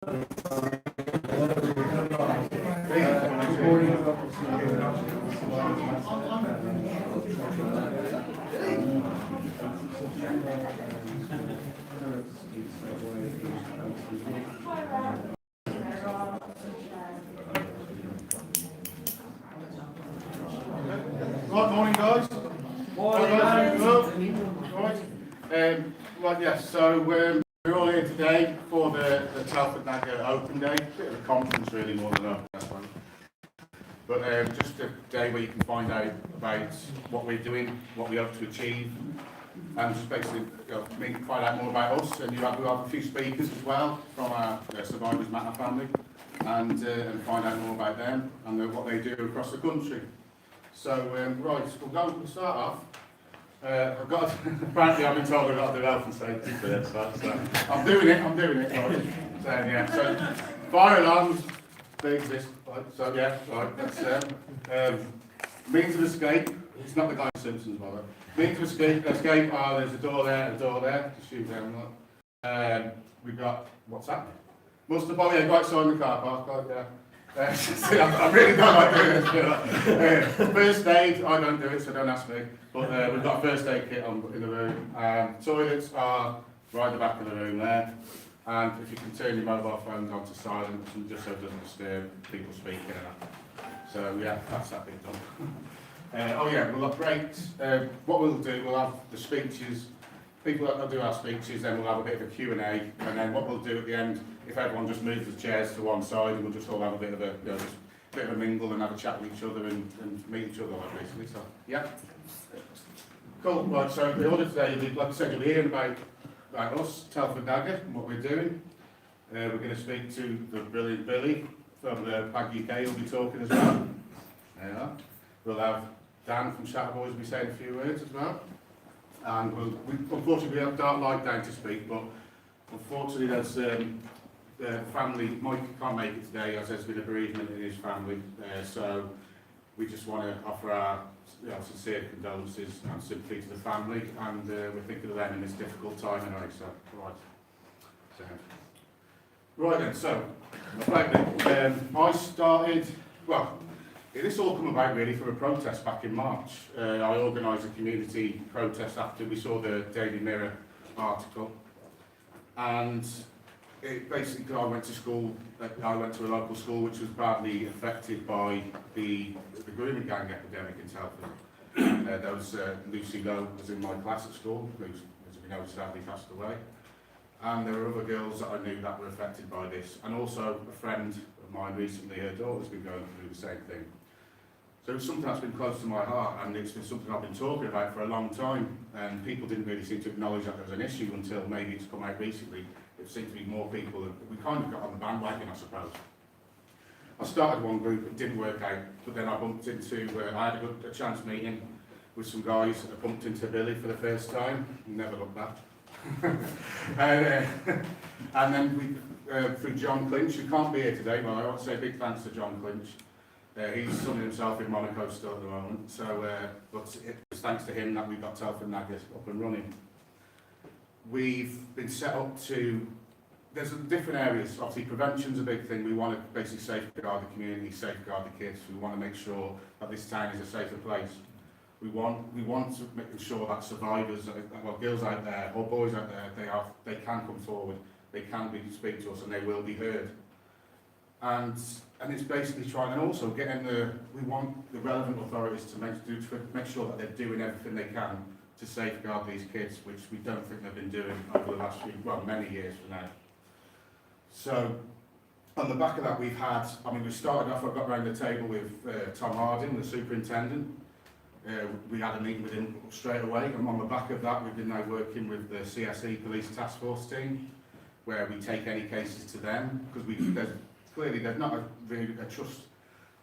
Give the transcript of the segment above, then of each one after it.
Right, morning guys. Morning. Right, yes, so we're all here today for the Telford NAGAH Open Day. Bit of a conference really more than a one. But just a day where you can find out about what we're doing, what we hope to achieve, and just basically find out more about us. And we have a few speakers as well from our Survivors Matter family, and find out more about them and what they do across the country. So, right, we'll start off. Apparently I've been told I've got to do health and safety for this, so I'm doing it, right. So, yeah, so fire alarms, they exist, right, so yeah, right, that's means of escape, it's not the guy in Simpsons, by the way. Means of escape, there's a door there, just shoot down, right. We've got, what's that? Muster bomb, yeah, right side in the car park, right, yeah. I really don't like doing this. First aid, I don't do it, so don't ask me. But we've got a first aid kit in the room. Toilets are right at the back of the room there. And if you can turn your mobile phones onto silent, just so it doesn't disturb people speaking. So yeah, that's that bit done. Oh yeah, we'll have breaks. What we'll do, we'll have the speeches. People that will do our speeches, then we'll have a bit of a Q&A, and then what we'll do at the end, if everyone just moves the chairs to one side, and we'll just all have a bit of a, mingle and have a chat with each other and meet each other, like, basically. So, yeah. Cool. Right. So the order today, like I said, you'll be hearing about us, Telford NAGAH, and what we're doing. We're going to speak to the brilliant Billy from the PAG UK. Who'll be talking as well. Yeah. We'll have Dan from Shatterboys will be saying a few words as well. And unfortunately we have Dark Light down to speak, but unfortunately there's family, Mike can't make it today as there's been a bereavement in his family, so we just want to offer our sincere condolences and sympathy to the family, and we're thinking of them in this difficult time anyway, so right then, so I started, this all come about really from a protest back in March. I organised a community protest after we saw the Daily Mirror article, and it basically, I went to a local school which was badly affected by the grooming gang epidemic in Telford. There was Lucy Lowe was in my class at school, who, as we know, sadly passed away. And there were other girls that I knew that were affected by this, and also a friend of mine recently, her daughter's been going through the same thing. So it's something that's been close to my heart, and it's been something I've been talking about for a long time, and people didn't really seem to acknowledge that there was an issue until maybe it's come out recently. It seemed to be more people, and we kind of got on the bandwagon, I suppose. I started one group, it didn't work out, but then I bumped into, I had a chance meeting with some guys, I bumped into Billy for the first time, never looked back. And then we, through John Clinch, who can't be here today, but I want to say big thanks to John Clinch. He's sunning himself in Monaco still at the moment, so but it was thanks to him that we got Telford NAGAH up and running. We've been set up to, there's different areas, obviously prevention's a big thing. We want to basically safeguard the community, safeguard the kids. We want to make sure that this town is a safer place. We want to make sure that survivors, girls out there or boys out there, they can come forward, they can speak to us, and they will be heard. And it's basically trying, and also we want the relevant authorities to make sure that they're doing everything they can to safeguard these kids, which we don't think they've been doing over the last many years from now. So, on the back of that, we started off, I got around the table with Tom Harding, the superintendent. We had a meeting with him straight away, and on the back of that, we've been now working with the CSE Police Task Force team, where we take any cases to them, because clearly there's not really a trust.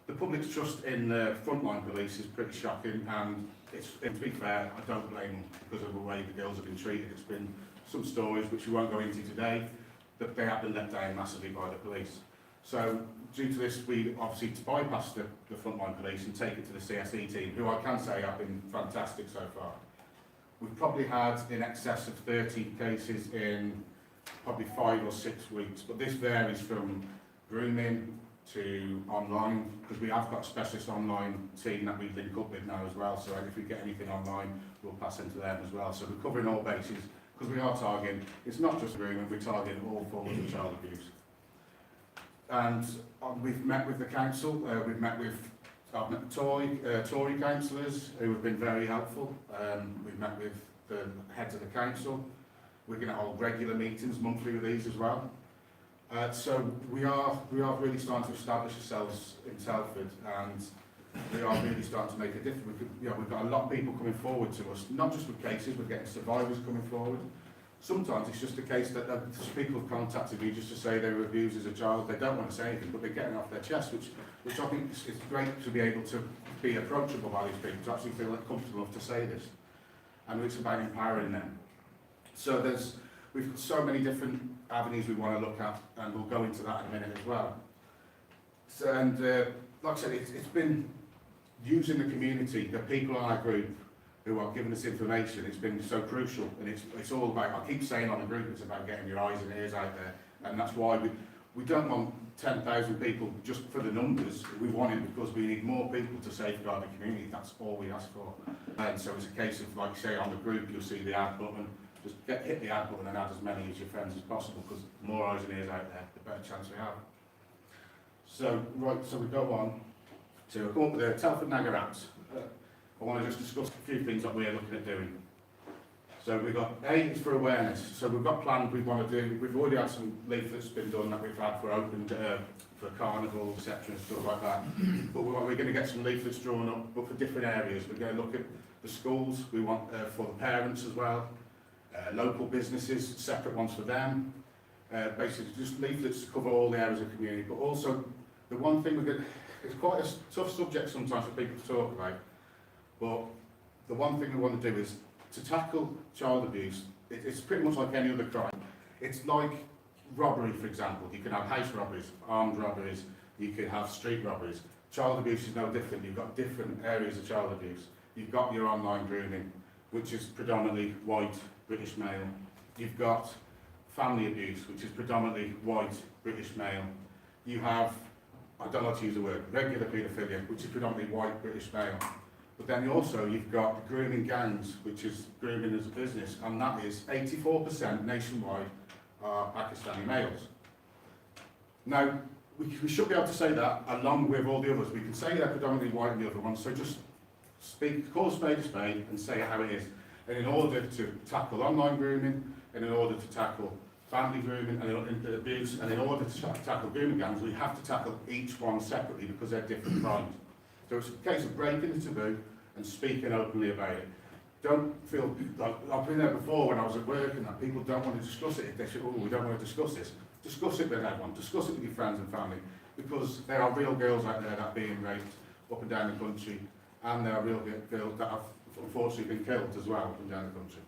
The public's trust in frontline police is pretty shocking, and to be fair, I don't blame them because of the way the girls have been treated. It's been some stories which we won't go into today, that they have been let down massively by the police. So due to this, we obviously bypassed the frontline police and take it to the CSE team, who I can say have been fantastic so far. We've probably had in excess of 30 cases in probably 5 or 6 weeks, but this varies from grooming to online, because we have got a specialist online team that we link up with now as well, so if we get anything online, we'll pass into them as well. So we're covering all bases, because we are targeting, it's not just grooming, we're targeting all forms of child abuse. And we've met with the council, we've met with Tory councillors who have been very helpful. We've met with the heads of the council. We're going to hold regular meetings monthly with these as well. So we are really starting to establish ourselves in Telford, and we are really starting to make a difference. We've got a lot of people coming forward to us, not just with cases, we're getting survivors coming forward. Sometimes it's just a case that people have contacted me just to say they were abused as a child. They don't want to say anything, but they're getting off their chest, which I think is great to be able to be approachable by these people, to actually feel comfortable enough to say this. And it's about empowering them. So we've got so many different avenues we want to look at, and we'll go into that in a minute as well. So, and like I said, it's been using the community, the people in our group who are giving us information. It's been so crucial, and it's all about, I keep saying on the group, it's about getting your eyes and ears out there, and that's why we don't want 10,000 people just for the numbers. We want it because we need more people to safeguard the community. That's all we ask for. And so it's a case of, like you say, on the group you'll see the add button. Just hit the add button and add as many as your friends as possible, because the more eyes and ears out there, the better chance we have. So, right, so we go on to come up with the Telford NAGAH apps. I want to just discuss a few things that we're looking at doing. So we've got A is for awareness. So we've got planned, we want to do, we've already had some leaflets been done that we've had for open, for carnival, etc. and stuff like that. But we're going to get some leaflets drawn up, but for different areas. We're going to look at the schools, we want for the parents as well. Local businesses, separate ones for them. Basically just leaflets to cover all the areas of the community. But also, the one thing it's quite a tough subject sometimes for people to talk about, but the one thing we want to do is to tackle child abuse. It's pretty much like any other crime. It's like robbery, for example. You can have house robberies, armed robberies, you could have street robberies. Child abuse is no different. You've got different areas of child abuse. You've got your online grooming, which is predominantly white, British male. You've got family abuse, which is predominantly white, British male. You have, I don't like to use the word, regular paedophilia, which is predominantly white, British male. But then you've got grooming gangs, which is grooming as a business, and that is 84% nationwide are Pakistani males. Now, we should be able to say that along with all the others. We can say they're predominantly white and the other ones, so just call a spade and say it how it is. And in order to tackle online grooming, and in order to tackle family grooming and abuse, and in order to tackle grooming gangs, we have to tackle each one separately because they're different crimes. So it's a case of breaking the taboo and speaking openly about it. Don't feel like, I've been there before when I was at work and that people don't want to discuss it. If they say, oh, we don't want to discuss this, discuss it with everyone, discuss it with your friends and family, because there are real girls out there that are being raped up and down the country, and there are real girls that have unfortunately been killed as well up and down the country.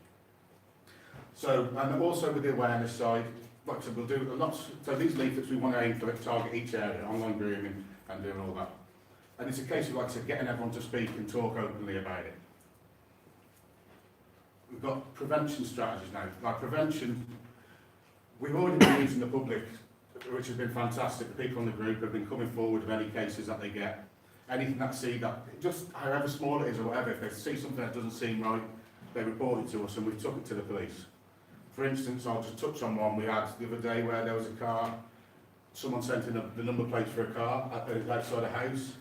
So, and also with the awareness side, like I said, we'll do a lot. So these leaflets we want to aim to target each area, online grooming and doing all that. And it's a case of, like I said, getting everyone to speak and talk openly about it. We've got prevention strategies now. Like prevention, we've already been using the public, which has been fantastic. The people in the group have been coming forward with any cases that they get. Anything that see that, just however small it is or whatever, if they see something that doesn't seem right, they report it to us and we took it to the police. For instance, I'll just touch on one we had the other day where there was a car, someone sent in the number plates for a car outside a house,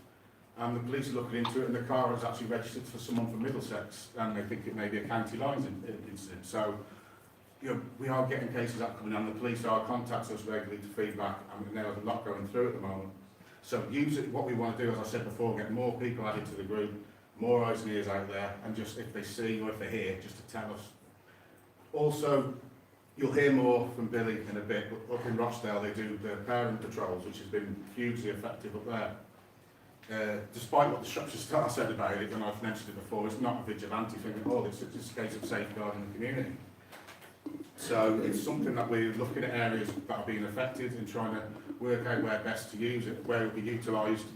and the police are looking into it, and the car was actually registered for someone from Middlesex, and they think it may be a county lines incident. So, you know, we are getting cases that coming, and the police are contacting us regularly to feedback, and there's a lot going through at the moment. So use it, what we want to do, as I said before, get more people added to the group, more eyes and ears out there, and just if they see or if they hear, just to tell us. Also, you'll hear more from Billy in a bit, but up in Rochdale they do the parent patrols, which has been hugely effective up there. Despite what the Shropshire Star said about it when I've mentioned it before, it's not a vigilante thing at all, it's just a case of safeguarding the community. So it's something that we're looking at areas that are being affected and trying to work out where best to use it, where it will be utilised,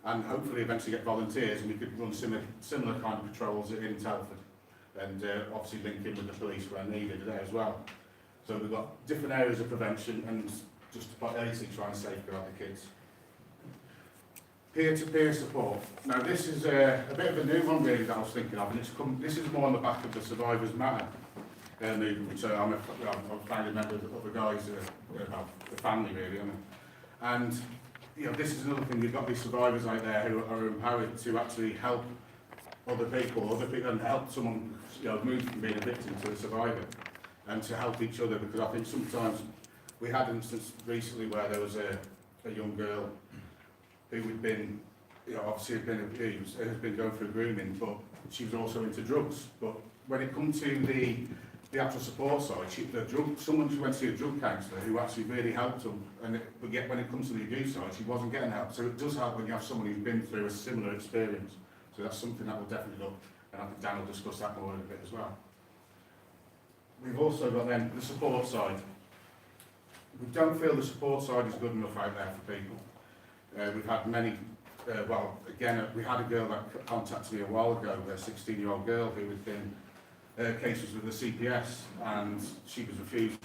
and hopefully eventually get volunteers, and we could run similar kind of patrols in Telford, and obviously link in with the police where needed there as well. So we've got different areas of prevention and just basically trying to safeguard the kids. Peer-to-peer support. Now this is a bit of a new one really that I was thinking of, and this is more on the back of the Survivors Matter movement, which I'm a founding member of the guys, the family really, and you know, this is another thing. We've got these survivors out there who are empowered to actually help other people and help someone, you know, move from being a victim to a survivor, and to help each other, because I think sometimes we had an instance recently where there was a young girl who had been, you know, obviously had been abused, has been going through grooming, but she was also into drugs. But when it comes to the actual support side, someone who went to see a drug counsellor who actually really helped them, but yet when it comes to the abuse side, she wasn't getting help. So it does help when you have someone who's been through a similar experience. So that's something that we'll definitely look, and I think Dan will discuss that more in a bit as well. We've also got then the support side. We don't feel the support side is good enough out there for people. We've had many, well, again, we had a girl that contacted me a while ago, a 16-year-old girl who had been, her case was with the CPS, and she was refused,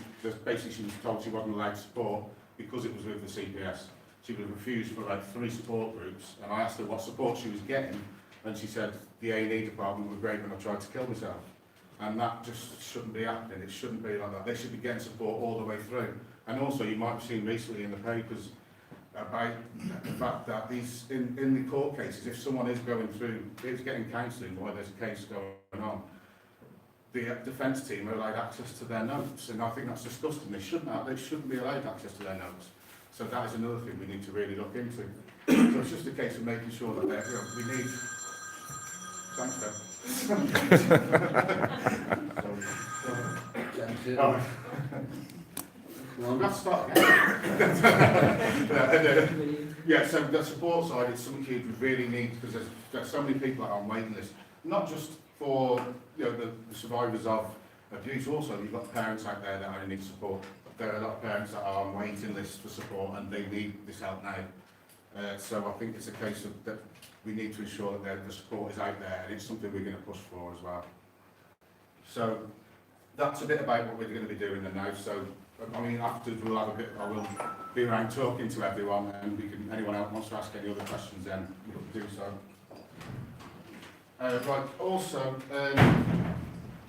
basically she was told she wasn't allowed support because it was with the CPS. She was refused for like 3 support groups, and I asked her what support she was getting, and she said the A&E department were great when I tried to kill myself. And that just shouldn't be happening. It shouldn't be like that. They should be getting support all the way through. And also, you might have seen recently in the papers about the fact that these, in the court cases, if someone is going through, is getting counselling while there's a case going on, the defence team are allowed access to their notes, and I think that's disgusting. They shouldn't be allowed access to their notes. So that is another thing we need to really look into. So it's just a case of making sure that they're, you know, we need. Thanks, Deb. Well, let's start again. Yeah, so the support side is something you really need, because there's so many people that are on waiting list, not just for, you know, the survivors of abuse. Also, you've got parents out there that only need support. There are a lot of parents that are on waiting lists for support, and they need this help now. So I think it's a case of that we need to ensure that the support is out there, and it's something we're going to push for as well. So that's a bit about what we're going to be doing now. So I mean, afterwards we'll have a bit. I will be around talking to everyone, and we can. Anyone else wants to ask any other questions, then we can do so. Right. Also,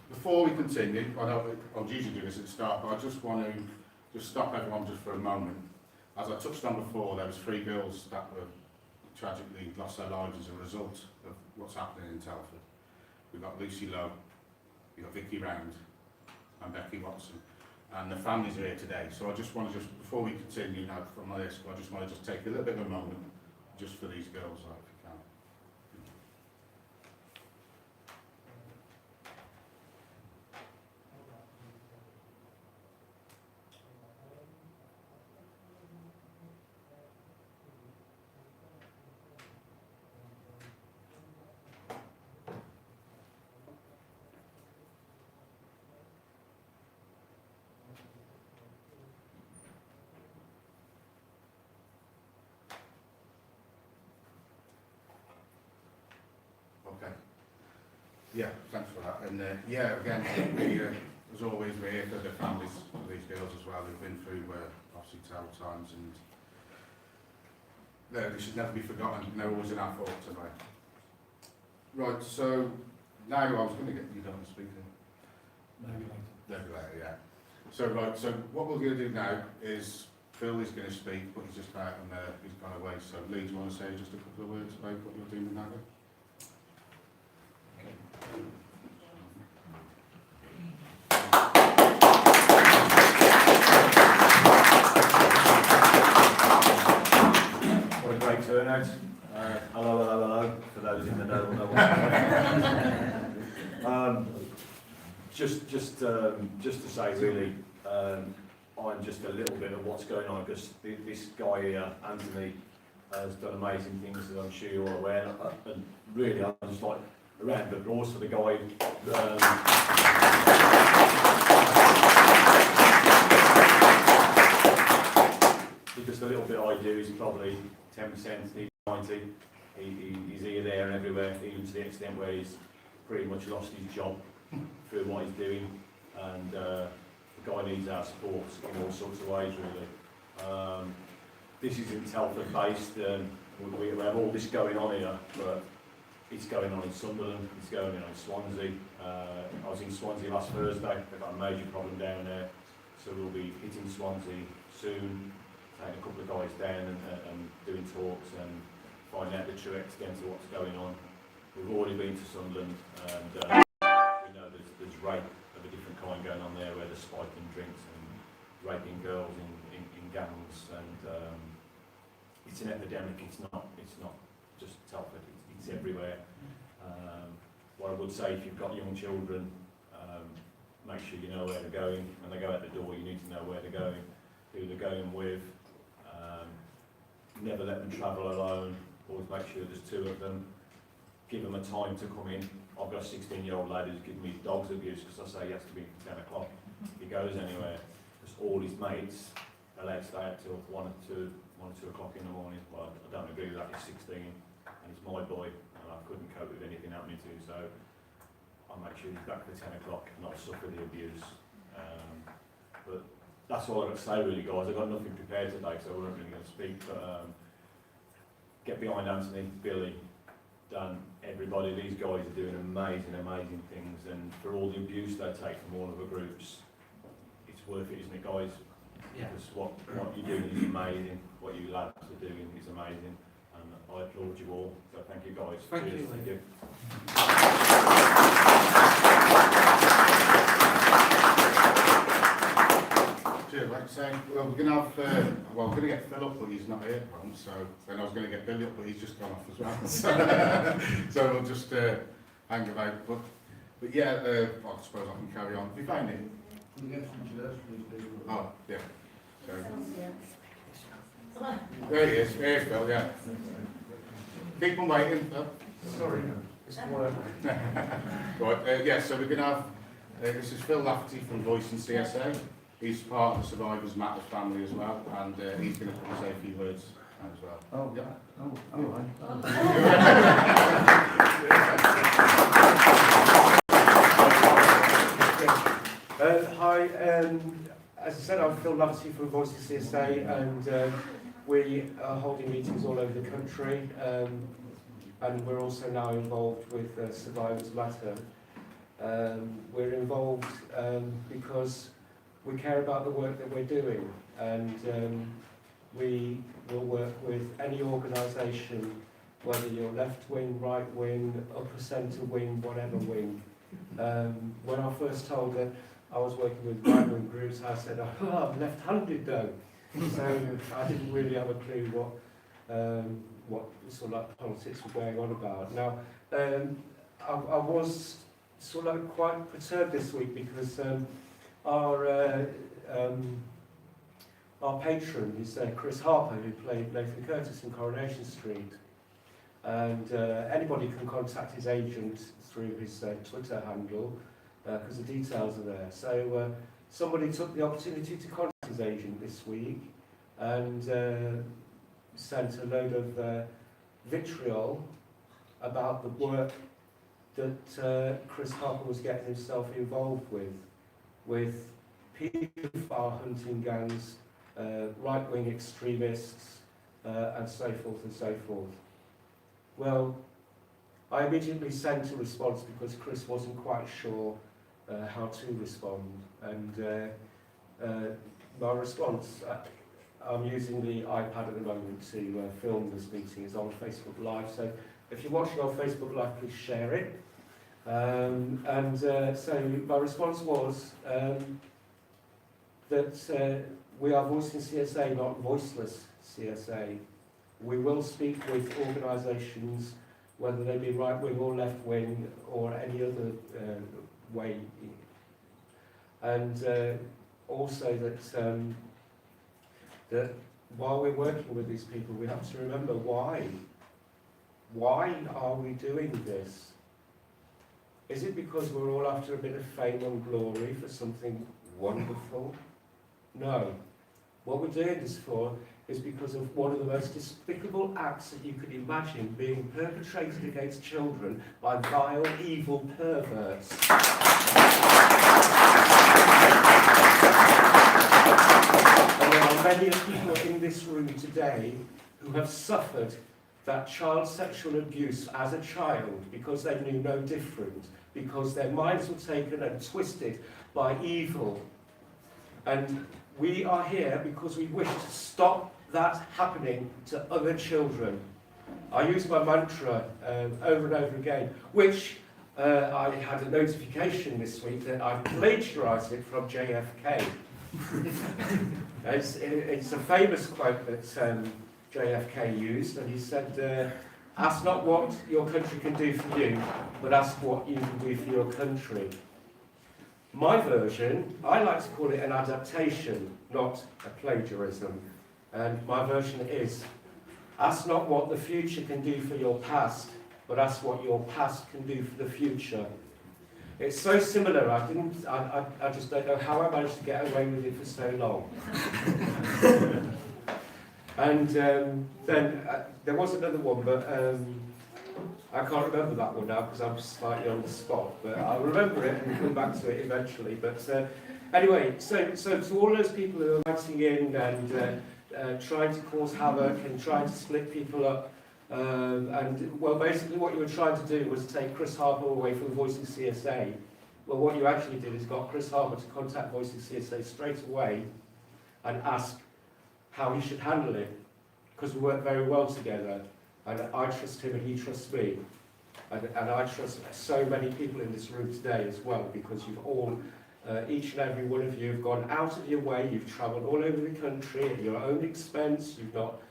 before we continue, I know I'll usually do this at the start, but I just want to just stop everyone just for a moment. As I touched on before, there was 3 girls that were tragically lost their lives as a result of what's happening in Telford. We've got Lucy Lowe, we've got Vicky Round, and Becky Watson, and the families are here today. So I just want to before we continue now from my list, I just want to take a little bit of a moment just for these girls, if you can. Okay. Yeah, thanks for that. And yeah, again, as always, we're here for the families of these girls as well who've been through obviously terrible times, and they should never be forgotten. They're always in our thoughts anyway. Right, so now I was going to get you done to speak to. Maybe later, yeah. So right, so what we're going to do now is Phil is going to speak, but he's just out and he's gone away. So Lee, do you want to say just a couple of words about what you're doing with NAGAH? What a great turnout. Hello, for those in the know. Just to say really, I'm just a little bit of what's going on, because this guy here, Anthony, has done amazing things, as I'm sure you're aware, and really I'm just like a round of applause for the guy. Because the little bit I do is probably 10%, he's 90%. He's here, there and everywhere, even to the extent where he's pretty much lost his job through what he's doing. And the guy needs our support in all sorts of ways, really. This is in Telford based, we have all this going on here, but it's going on in Sunderland, it's going on in Swansea. I was in Swansea last Thursday, they've got a major problem down there, so we'll be hitting Swansea soon, taking a couple of guys down and doing talks and finding out the true extent of what's going on. We've already been to Sunderland, and we know there's rape of a different kind going on there, where they're spiking drinks and raping girls in gangs, and it's an epidemic. It's not just Telford. It's everywhere. What I would say, if you've got young children, make sure you know where they're going. When they go out the door, you need to know where they're going, who they're going with. Never let them travel alone. Always make sure there's two of them. Give them a time to come in. I've got a 16-year-old lad who's giving me dog's abuse because I say he has to be 10 o'clock. If he goes anywhere, because all his mates are allowed to stay out till 1 or 2 o'clock in the morning. Well, I don't agree with that. He's 16 and he's my boy, and I couldn't cope with anything happening to him, so I'll make sure he's back for 10 o'clock and not suffer the abuse. But that's all I've got to say, really, guys. I've got nothing prepared today, so I wasn't really going to speak. But get behind Anthony, Billy, Dan, everybody. These guys are doing amazing, amazing things, and for all the abuse they take from all of the groups, it's worth it, isn't it, guys? Yeah. Because what you're doing is amazing. What you lads are doing is amazing, and I applaud you all. So thank you, guys. Thank Cheers. you. Thank you. Cheers, like saying, well, we're going to have, we're going to get Phil up, but he's not here, so then I was going to get Billy up, but he's just gone off as well. So we'll just hang about. But yeah, I suppose I can carry on. Have you found it? Can you get some chairs, please? Oh, yeah. So, there he is. Here's Phil, yeah. Keep on waiting, Phil. Sorry, it's quiet. Right, yeah, so we're going to have, this is Phil Lafferty from Voice and CSA. He's part of the Survivors Matters family as well, and he's going to come and say a few words as well. Oh, Yeah. oh, all right. Hi, as I said, I'm Phil Lafferty from Voice of CSA, and we are holding meetings all over the country, and we're also now involved with Survivors Matter. We're involved because we care about the work that we're doing, and we will work with any organisation, whether you're left wing, right wing, upper centre wing, whatever wing. When I first told that I was working with right wing groups, I said, oh, I'm left-handed though. So I didn't really have a clue what sort of like politics were going on about. Now, I was sort of like quite perturbed this week because our patron is Chris Harper, who played Nathan Curtis in Coronation Street. And anybody can contact his agent through his Twitter handle, because the details are there. So somebody took the opportunity to contact his agent this week and sent a load of vitriol about the work that Chris Harper was getting himself involved with paedophile hunting gangs, right-wing extremists, and so forth and so forth. Well, I immediately sent a response because Chris wasn't quite sure how to respond, and my response, I'm using the iPad at the moment to film this meeting. It's on Facebook Live, so if you're watching on Facebook Live, please share it. So my response was that we are voicing CSA, not voiceless CSA. We will speak with organisations, whether they be right-wing or left-wing or any other way. And also that while we're working with these people, we have to remember why. Why are we doing this? Is it because we're all after a bit of fame and glory for something wonderful? No. What we're doing this for is because of one of the most despicable acts that you could imagine being perpetrated against children by vile, evil perverts. And there are many people in this room today who have suffered that child sexual abuse as a child because they knew no different, because their minds were taken and twisted by evil. And we are here because we wish to stop that happening to other children. I use my mantra over and over again, which I had a notification this week that I plagiarised it from JFK. It's a famous quote that JFK used, and he said, ask not what your country can do for you, but ask what you can do for your country. My version, I like to call it an adaptation, not a plagiarism. And my version is, ask not what the future can do for your past, but ask what your past can do for the future. It's so similar, I just don't know how I managed to get away with it for so long. And then there was another one, but I can't remember that one now because I'm slightly on the spot, but I'll remember it and come back to it eventually. But anyway, so to all those people who are writing in and trying to cause havoc and trying to split people up, and well, basically what you were trying to do was take Chris Harper away from Voicing CSA. Well, what you actually did is got Chris Harper to contact Voicing CSA straight away and ask how he should handle it, because we work very well together. And I trust him and he trusts me. And I trust so many people in this room today as well, because you've all, each and every one of you have gone out of your way, you've travelled all over the country at your own expense, you've not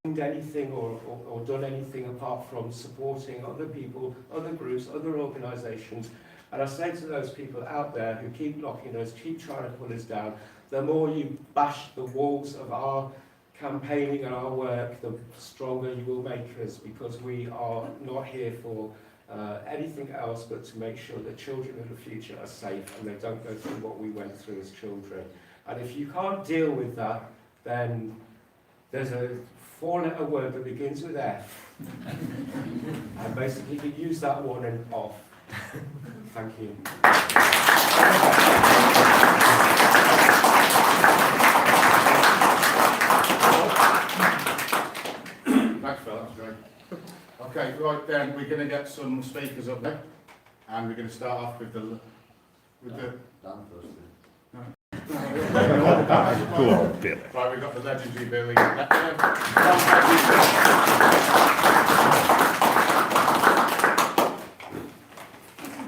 winged anything or done anything apart from supporting other people, other groups, other organisations. And I say to those people out there who keep knocking us, keep trying to pull us down, the more you bash the walls of our campaigning and our work, the stronger you will make us, because we are not here for anything else but to make sure that children in the future are safe and they don't go through what we went through as children. And if you can't deal with that, then there's a four-letter word that begins with F. And basically you use that one and off. Thank you. Thanks, Phil, that's great. Okay, right then, we're going to get some speakers up there, and we're going to start off with the Dan first. Go on, Bill. Right, we've got the legendary Billy.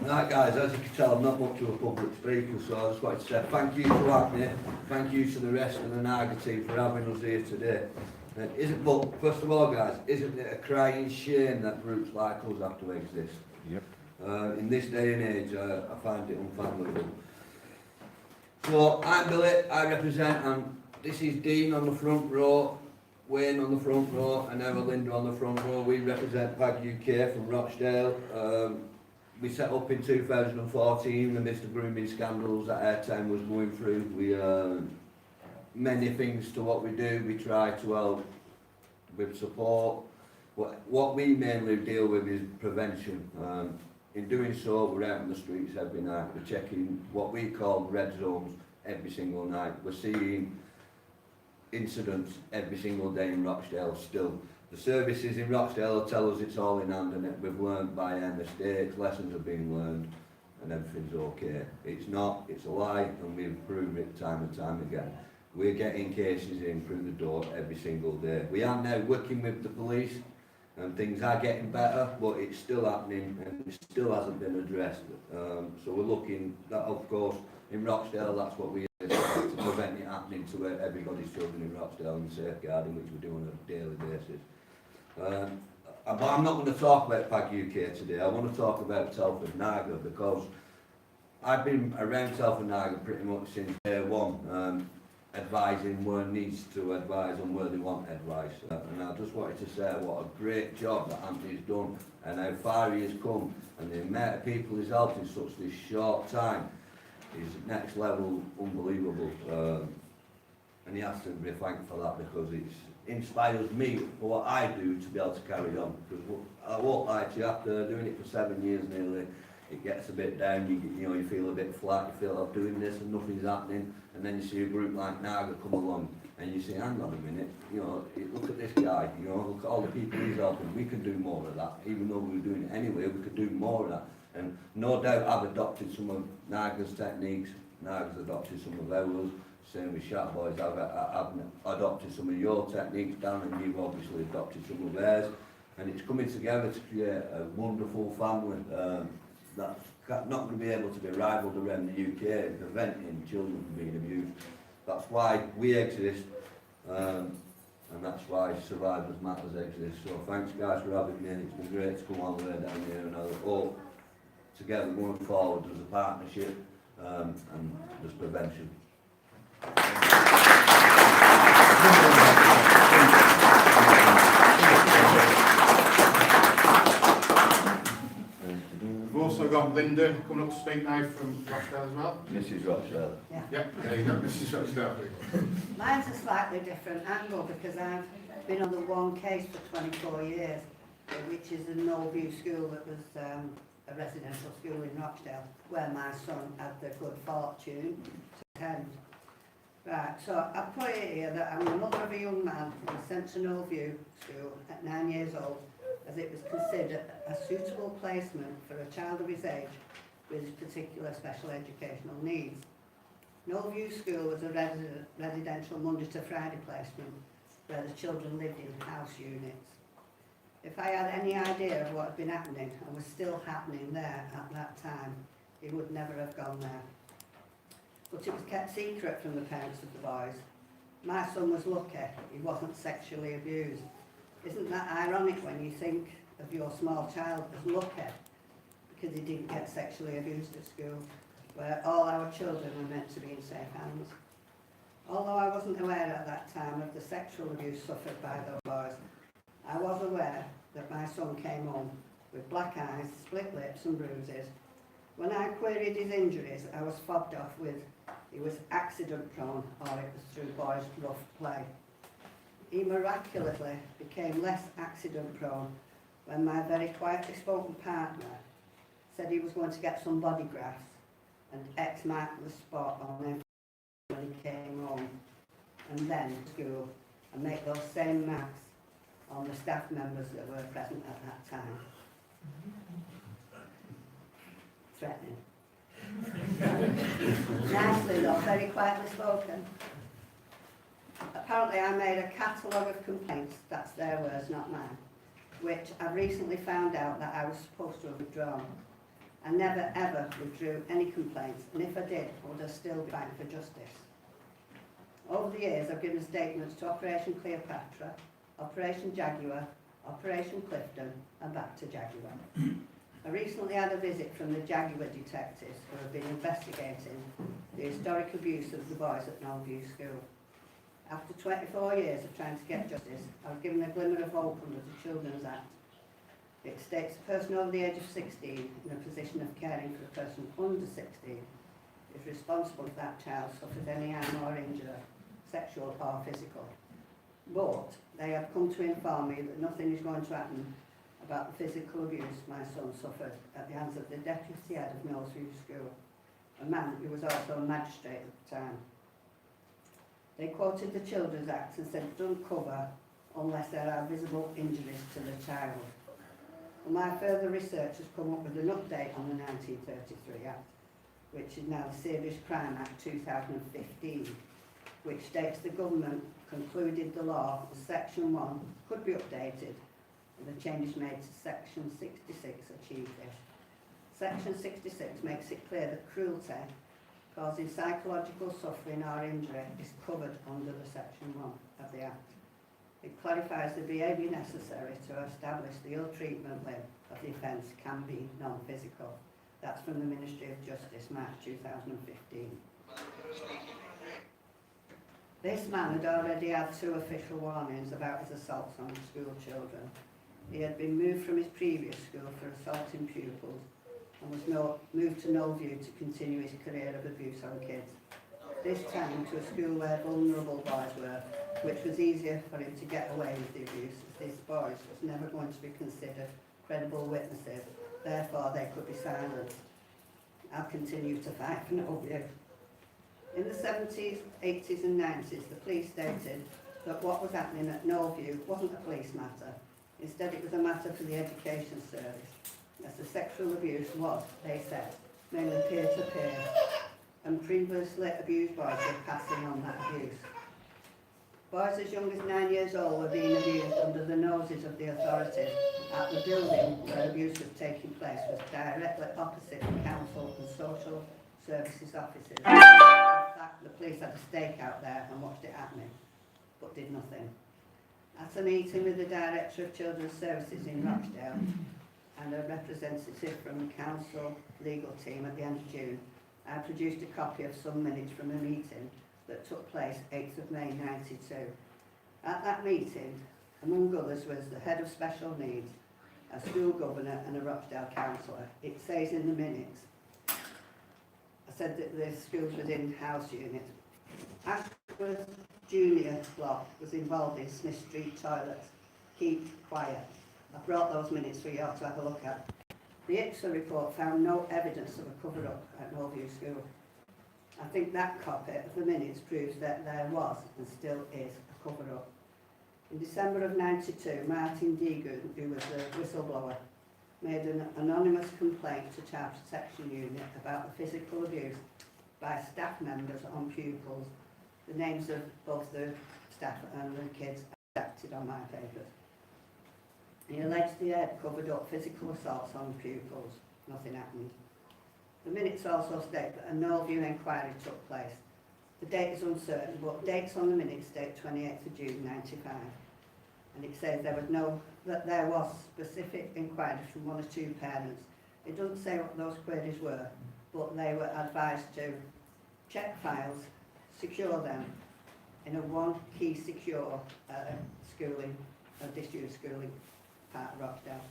Right guys, as you can tell, I'm not much of a public speaker, so I just wanted to say thank you to Acne, thank you to the rest of the NAGAH team for having us here today. But first of all guys, isn't it a crying shame that groups like us have to exist? Yep. In this day and age, I find it unfathomable. So I'm Billy, I represent, and this is Dean on the front row, Wayne on the front row, and Emma Linda on the front row. We represent PAG UK from Rochdale. We set up in 2014 amidst the grooming scandals that our town was going through. We many things to what we do. We try to help with support. What we mainly deal with is prevention. In doing so, we're out on the streets every night. We're checking what we call red zones every single night. We're seeing incidents every single day in Rochdale still. The services in Rochdale tell us it's all in hand and we've learned by our mistakes, lessons have been learned and everything's okay. It's not, it's a lie, and we've proved it time and time again. We're getting cases in through the door every single day. We are now working with the police and things are getting better, but it's still happening and it still hasn't been addressed. So we're looking, that of course, in Rochdale, that's what we do to prevent it happening to everybody's children in Rochdale and safeguarding, which we do on a daily basis. But I'm not going to talk about PAG UK today. I want to talk about Telford NAGAH, because I've been around Telford NAGAH pretty much since day one, advising where needs to advise and where they want advice. And I just wanted to say what a great job that Anthony's done and how far he has come, and the amount of people he's helped in such this short time is next level unbelievable. and he has to be thanked for that, because it inspires me for what I do to be able to carry on. Because I won't lie to you, after doing it for 7 years nearly, it gets a bit down, you feel a bit flat, you feel like doing this and nothing's happening, and then you see a group like NAGAH come along, and you say, hang on a minute, look at this guy, look at all the people he's helping, we can do more of that, even though we were doing it anyway, we could do more of that. And no doubt I've adopted some of NAGAH's techniques, NAGAH's adopted some of ours, same with Shat Boys, I've adopted some of your techniques, Dan, and you've obviously adopted some of theirs, and it's coming together to create a wonderful family that's not going to be able to be rivaled around the UK in preventing children from being abused. That's why we exist, and that's why Survivors Matters exist. So thanks guys for having me, it's been great to come all the way down here, and I hope together going forward there's a partnership and there's prevention. We've also got Linda coming up to speak now from Rochdale as well. Mrs. Rochdale. Yeah. Yeah, there you go, Mrs. Rochdale. Mine's a slightly different angle because I've been on the one case for 24 years, which is a no-view school that was a residential school in Rochdale, where my son had the good fortune to attend. Right, so I put it here that I'm the mother of a young man who was sent to no-view school at 9 years old, as it was considered a suitable placement for a child of his age with particular special educational needs. No-view school was a residential Monday to Friday placement where the children lived in house units. If I had any idea of what had been happening and was still happening there at that time, he would never have gone there. But it was kept secret from the parents of the boys. My son was lucky, he wasn't sexually abused. Isn't that ironic when you think of your small child as lucky because he didn't get sexually abused at school, where all our children are meant to be in safe hands? Although I wasn't aware at that time of the sexual abuse suffered by those boys, I was aware that my son came home with black eyes, split lips and bruises. When I queried his injuries, I was fobbed off with he was accident prone or it was through boys' rough play. He miraculously became less accident prone when my very quietly spoken partner said he was going to get some body grafts and X marked the spot on him when he came home, and then to school and make those same marks on the staff members that were present at that time. Threatening. Nicely though, very quietly spoken. Apparently I made a catalogue of complaints, that's their words, not mine, which I recently found out that I was supposed to have withdrawn. I never ever withdrew any complaints, and if I did, I would have still been fighting for justice. Over the years I've given statements to Operation Cleopatra, Operation Jaguar, Operation Clifton and back to Jaguar. I recently had a visit from the Jaguar detectives who have been investigating the historic abuse of the boys at No-View School. After 24 years of trying to get justice, I was given a glimmer of hope under the Children's Act. It states a person over the age of 16 in a position of caring for a person under 16 is responsible if that child suffers any harm or injury, sexual or physical. But they have come to inform me that nothing is going to happen about the physical abuse my son suffered at the hands of the deputy head of No-View School, a man who was also a magistrate at the time. They quoted the Children's Act and said it doesn't cover unless there are visible injuries to the child. Well, my further research has come up with an update on the 1933 Act, which is now the Serious Crime Act 2015, which states the government concluded the law in Section 1 could be updated and the changes made to Section 66 achieve this. Section 66 makes it clear that cruelty causing psychological suffering or injury is covered under the Section 1 of the Act. It clarifies the behaviour necessary to establish the ill treatment of the offence can be non-physical. That's from the Ministry of Justice, March 2015. This man had already had 2 official warnings about his assaults on school children. He had been moved from his previous school for assaulting pupils and was moved to No-View to continue his career of abuse on kids. this time to a school where vulnerable boys were, which was easier for him to get away with the abuse, as these boys was never going to be considered credible witnesses, therefore they could be silenced. I'll continue to fight for no view. In the 70s, 80s and 90s, the police stated that what was happening at Norview wasn't a police matter. Instead, it was a matter for the education service, as the sexual abuse was, they said, mainly peer-to-peer, and previously abused boys were passing on that abuse. Boys as young as 9 years old were being abused under the noses of the authorities at the building where abuse was taking place was directly opposite the council and social services offices. In fact, the police had a stake out there and watched it happening, but did nothing. At a meeting with the Director of Children's Services in Rochdale and a representative from the council legal team at the end of June, I produced a copy of some minutes from a meeting that took place 8th of May 92. At that meeting, among others, was the head of special needs, a school governor and a Rochdale councillor. It says in the minutes, I said that the schools was in house unit. Ashworth Junior block was involved in Smith Street toilets. Keep quiet. I brought those minutes for you all to have a look at. The ICSA report found no evidence of a cover-up at Norview School. I think that copy of the minutes proves that there was and still is a cover-up. In December of 92, Martin Deegan, who was the whistleblower, made an anonymous complaint to Child Protection Unit about the physical abuse by staff members on pupils. The names of both the staff and the kids are acted on my papers. He alleged the head covered up physical assaults on pupils. Nothing happened. The minutes also state that a Norview inquiry took place. The date is uncertain, but dates on the minutes state 28th of June 95. And it says that there was specific inquiries from one or two parents. It doesn't say what those queries were, but they were advised to check files, secure them in a one key secure schooling, disused schooling part of Rochdale.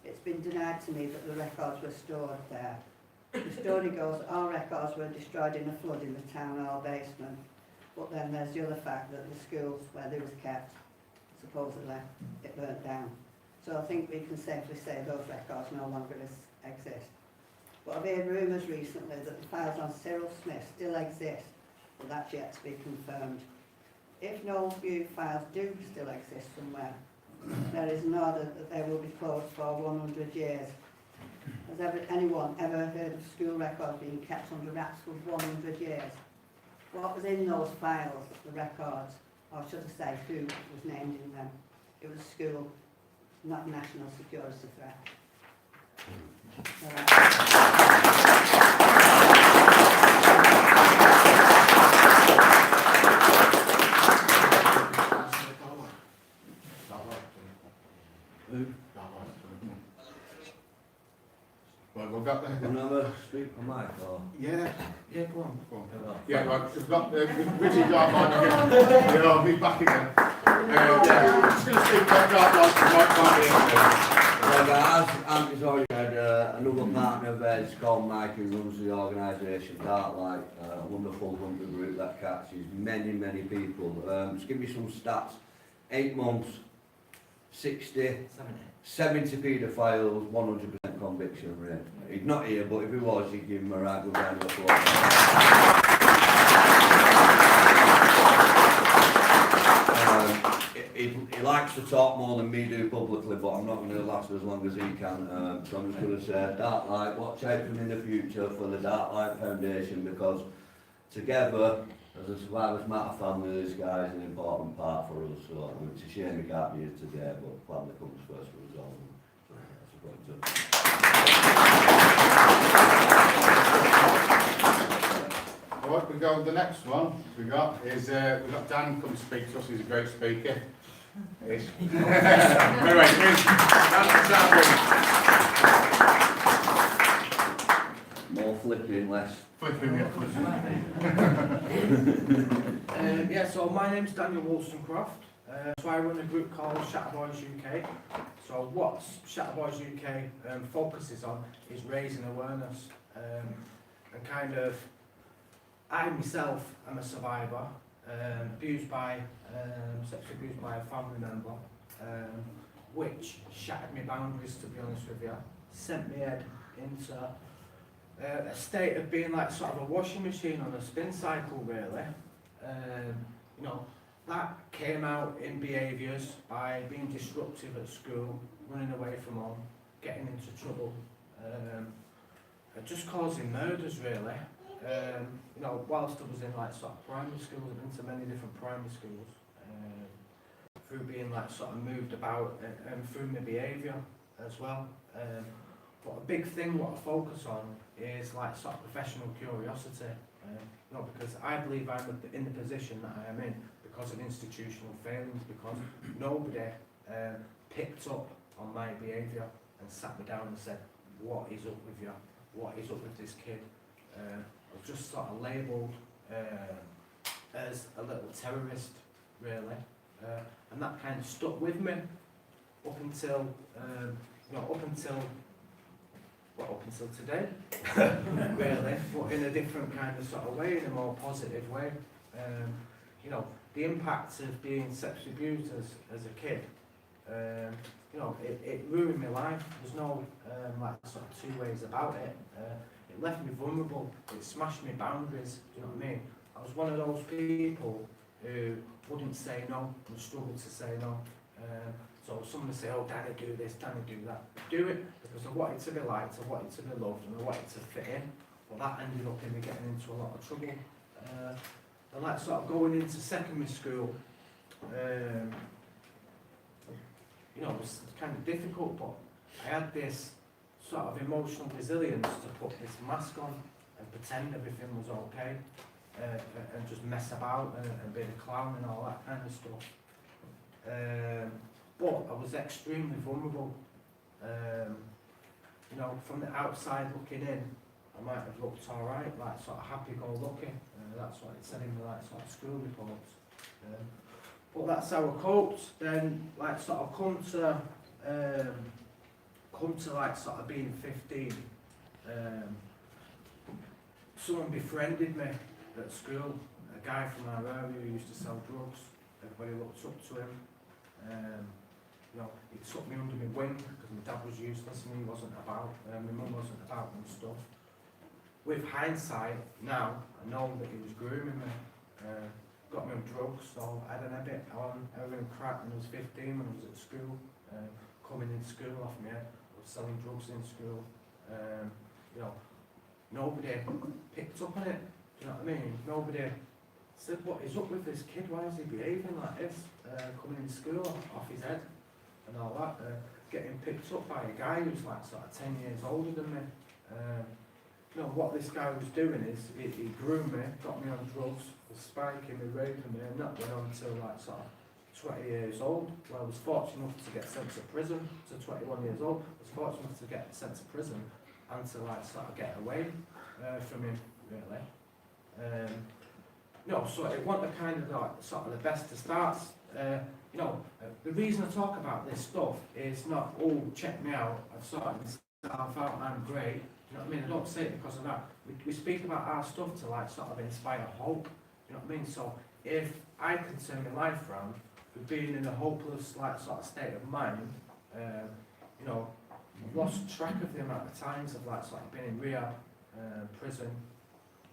It's been denied to me that the records were stored there. The story goes, all records were destroyed in a flood in the town hall basement, but then there's the other fact that the schools where they was kept, supposedly, it burnt down. So I think we can safely say those records no longer exist. But I've heard rumours recently that the files on Cyril Smith still exist, but that's yet to be confirmed. If Norview files do still exist somewhere, there is an order that they will be closed for 100 years. Has anyone ever heard of school records being kept under wraps for 100 years? What was in those files, the records, or should I say who was named in them? It was a school, not a national security threat. Right, we've got Another speak for Mike or? yeah, Go on. go on. Yeah, right, we've got Richard Garline again. Yeah, I'll be back again. Yeah, just going to speak about Garline because Mike might be in Yeah, but as Andy's already had another partner of theirs called Mike who runs the organisation Dartlight, a wonderful hunter group that catches many, many people. Just give you some stats. 8 months, 70 paedophiles, 100% conviction rate. He's not here, but if he was, he'd give him a right good round of applause. He likes to talk more than me do publicly, but I'm not going to last as long as he can. So I'm just going to say, Dartlight, watch out for him in the future for the Dartlight Foundation, because together, as a Survivors Matter family, this guy is an important part for us. So it's a shame he can't be here today, but family comes first for us all. Right, we go on the next one. We've got Dan come speak to us. He's a great speaker. Anyway, here's More flipping, less. flipping it. Yeah, so my name's Daniel Wollstonecroft. So I run a group called Shatterboys UK. So what Shatterboys UK focuses on is raising awareness and kind of I myself am a survivor, sexually abused by a family member, which shattered my boundaries, to be honest with you, sent me head into a state of being like sort of a washing machine on a spin cycle, really. You know, that came out in behaviours by being disruptive at school, running away from home, getting into trouble, just causing murders, really. You know, whilst I was in like sort of primary schools, I've been to many different primary schools, through being like sort of moved about and through my behaviour as well. But a big thing what I focus on is like sort of professional curiosity, you know, because I believe I'm in the position that I am in because of institutional failings, because nobody picked up on my behaviour and sat me down and said, what is up with you? What is up with this kid? I was just sort of labelled as a little terrorist, really, and that kind of stuck with me up until, you know, up until today, really, but in a different kind of sort of way, in a more positive way. You know, the impact of being sexually abused as a kid, you know, it ruined my life. There's no like sort of two ways about it. It left me vulnerable. It smashed my boundaries. Do you know what I mean? I was one of those people who wouldn't say no and struggled to say no. So someone would say, oh, Danny, do this, Danny, do that. Do it because I wanted to be liked, I wanted to be loved, and I wanted to fit in. But that ended up in me getting into a lot of trouble. And like sort of going into secondary school, you know, it was kind of difficult, but I had this sort of emotional resilience to put this mask on and pretend everything was okay, and just mess about and be a clown and all that kind of stuff. But I was extremely vulnerable. You know, from the outside looking in, I might have looked alright, like sort of happy-go-lucky. That's what it said in the like sort of school reports. But that's how I coped. Then, like sort of come to like sort of being 15. Someone befriended me at school. A guy from our area who used to sell drugs. Everybody looked up to him. You know, he took me under my wing because my dad was useless and he wasn't about. My mum wasn't about and stuff. With hindsight, now I know that he was grooming me. Got me on drugs, so I had an habit on heroin and crack when I was 15 when I was at school. Coming in school off my head, I was selling drugs in school. You know, nobody picked up on it. Do you know what I mean? Nobody said, what is up with this kid? Why is he behaving like this? Coming in school off his head and all that. Getting picked up by a guy who's like sort of 10 years older than me. You know, what this guy was doing is, he groomed me, got me on drugs, was spiking me, raping me, and that went on until like sort of 20 years old. Well, I was fortunate enough to get sent to prison to 21 years old. I was fortunate enough to get sent to prison and to like sort of get away from him, really. You know, so it wasn't the kind of like sort of the best of starts. You know, the reason I talk about this stuff is not, oh, check me out, I've sorted myself out, I'm great. You know what I mean? I don't say it because of that. We speak about our stuff to like sort of inspire hope. You know what I mean? So if I can turn my life around with being in a hopeless like sort of state of mind, you know, I've lost track of the amount of times I've like sort of been in rehab, prison,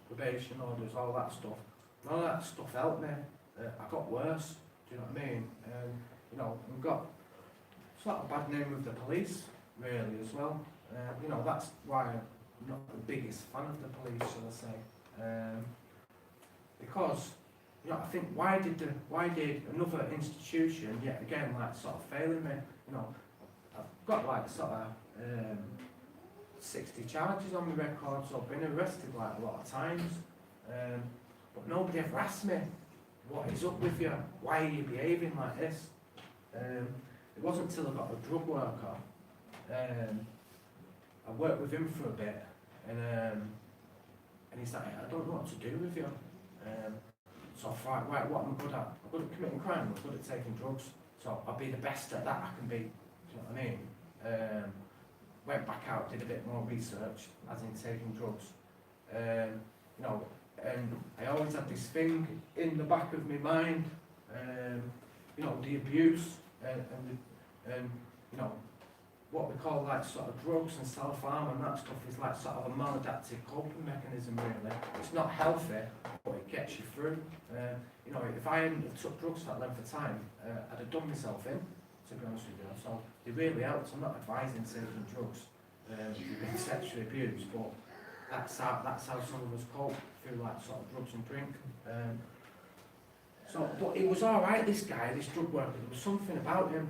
probation orders, all that stuff. None of that stuff helped me. I got worse. Do you know what I mean? You know, I've got sort of bad name with the police, really, as well. You know, that's why I'm not the biggest fan of the police, shall I say. Because, you know, I think why did another institution, yet again, like sort of failing me? You know, I've got like sort of 60 charges on my record, so I've been arrested like a lot of times. But nobody ever asked me, what is up with you? Why are you behaving like this? It wasn't until I got a drug worker. I worked with him for a bit, and he's like, I don't know what to do with you. So I thought, right, what am I good at? I'm good at committing crime, I'm good at taking drugs, so I'll be the best at that I can be. Do you know what I mean? Went back out, did a bit more research, as in taking drugs. You know, and I always had this thing in the back of my mind, you know, the abuse and you know, what we call like sort of drugs and self-harm and that stuff is like sort of a maladaptive coping mechanism really. It's not healthy, but it gets you through. You know, if I hadn't have took drugs for that length of time, I'd have done myself in, to be honest with you. So it really helps. I'm not advising taking drugs if you've been sexually abused, but that's how some of us cope through like sort of drugs and drink. So, but it was all right. This guy, this drug worker, there was something about him.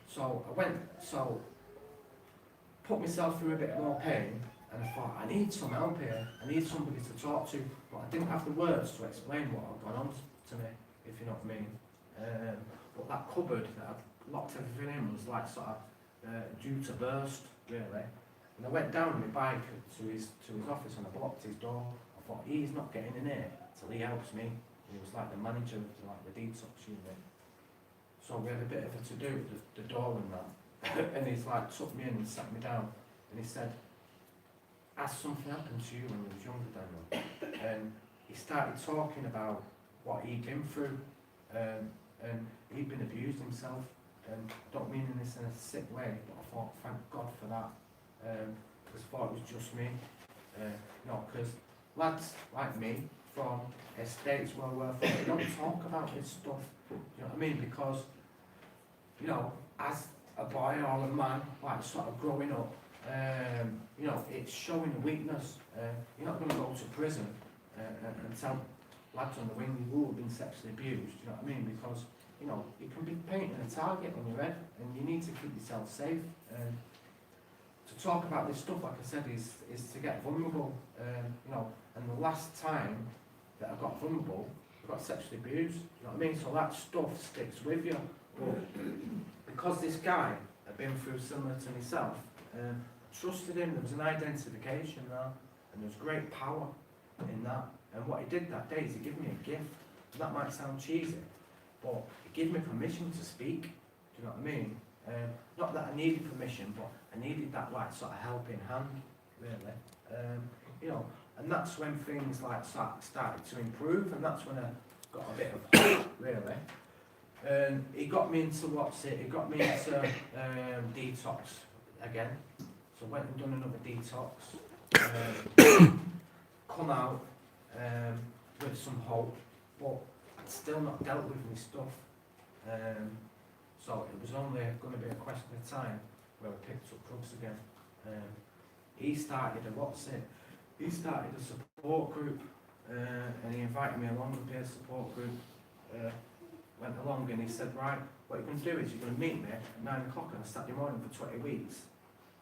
So I went, put myself through a bit more pain, and I thought, I need some help here. I need somebody to talk to, but I didn't have the words to explain what had gone on to me, if you know what I mean. But that cupboard that I'd locked everything in was like sort of due to burst, really. And I went down on my bike to his office and I blocked his door. I thought, he's not getting in here till he helps me. He was like the manager of the detox unit. So we had a bit of a to-do with the door and that. And he's like took me in and sat me down and he said, has something happened to you when you was younger, Daniel? And he started talking about what he'd been through, and he'd been abused himself. And I don't mean this in a sick way, but I thought, thank God for that. Because I thought it was just me. No, because lads like me from estates where we're from, they don't talk about this stuff. You know what I mean? Because, you know, as a boy or a man, like sort of growing up, you know, it's showing a weakness. You're not going to go to prison and tell lads on the wing you have been sexually abused. You know what I mean? Because, you know, you can be painting a target on your head, and you need to keep yourself safe. To talk about this stuff, like I said, is to get vulnerable. You know, and the last time that I got vulnerable, I got sexually abused. You know what I mean? So that stuff sticks with you. But because this guy had been through similar to myself, I trusted him. There was an identification there, and there was great power in that. And what he did that day is he gave me a gift. That might sound cheesy, but he gave me permission to speak. Do you know what I mean? Not that I needed permission, but I needed that like sort of helping hand, really. You know, and that's when things like started to improve, and that's when I got a bit of hope, really. And he got me into he got me into detox again. So I went and done another detox. Come out with some hope, but I'd still not dealt with my stuff. So it was only going to be a question of time where I picked up drugs again. He started he started a support group, and he invited me along with peer support group. Went along and he said, right, what you're going to do is you're going to meet me at 9 o'clock on a Saturday morning for 20 weeks,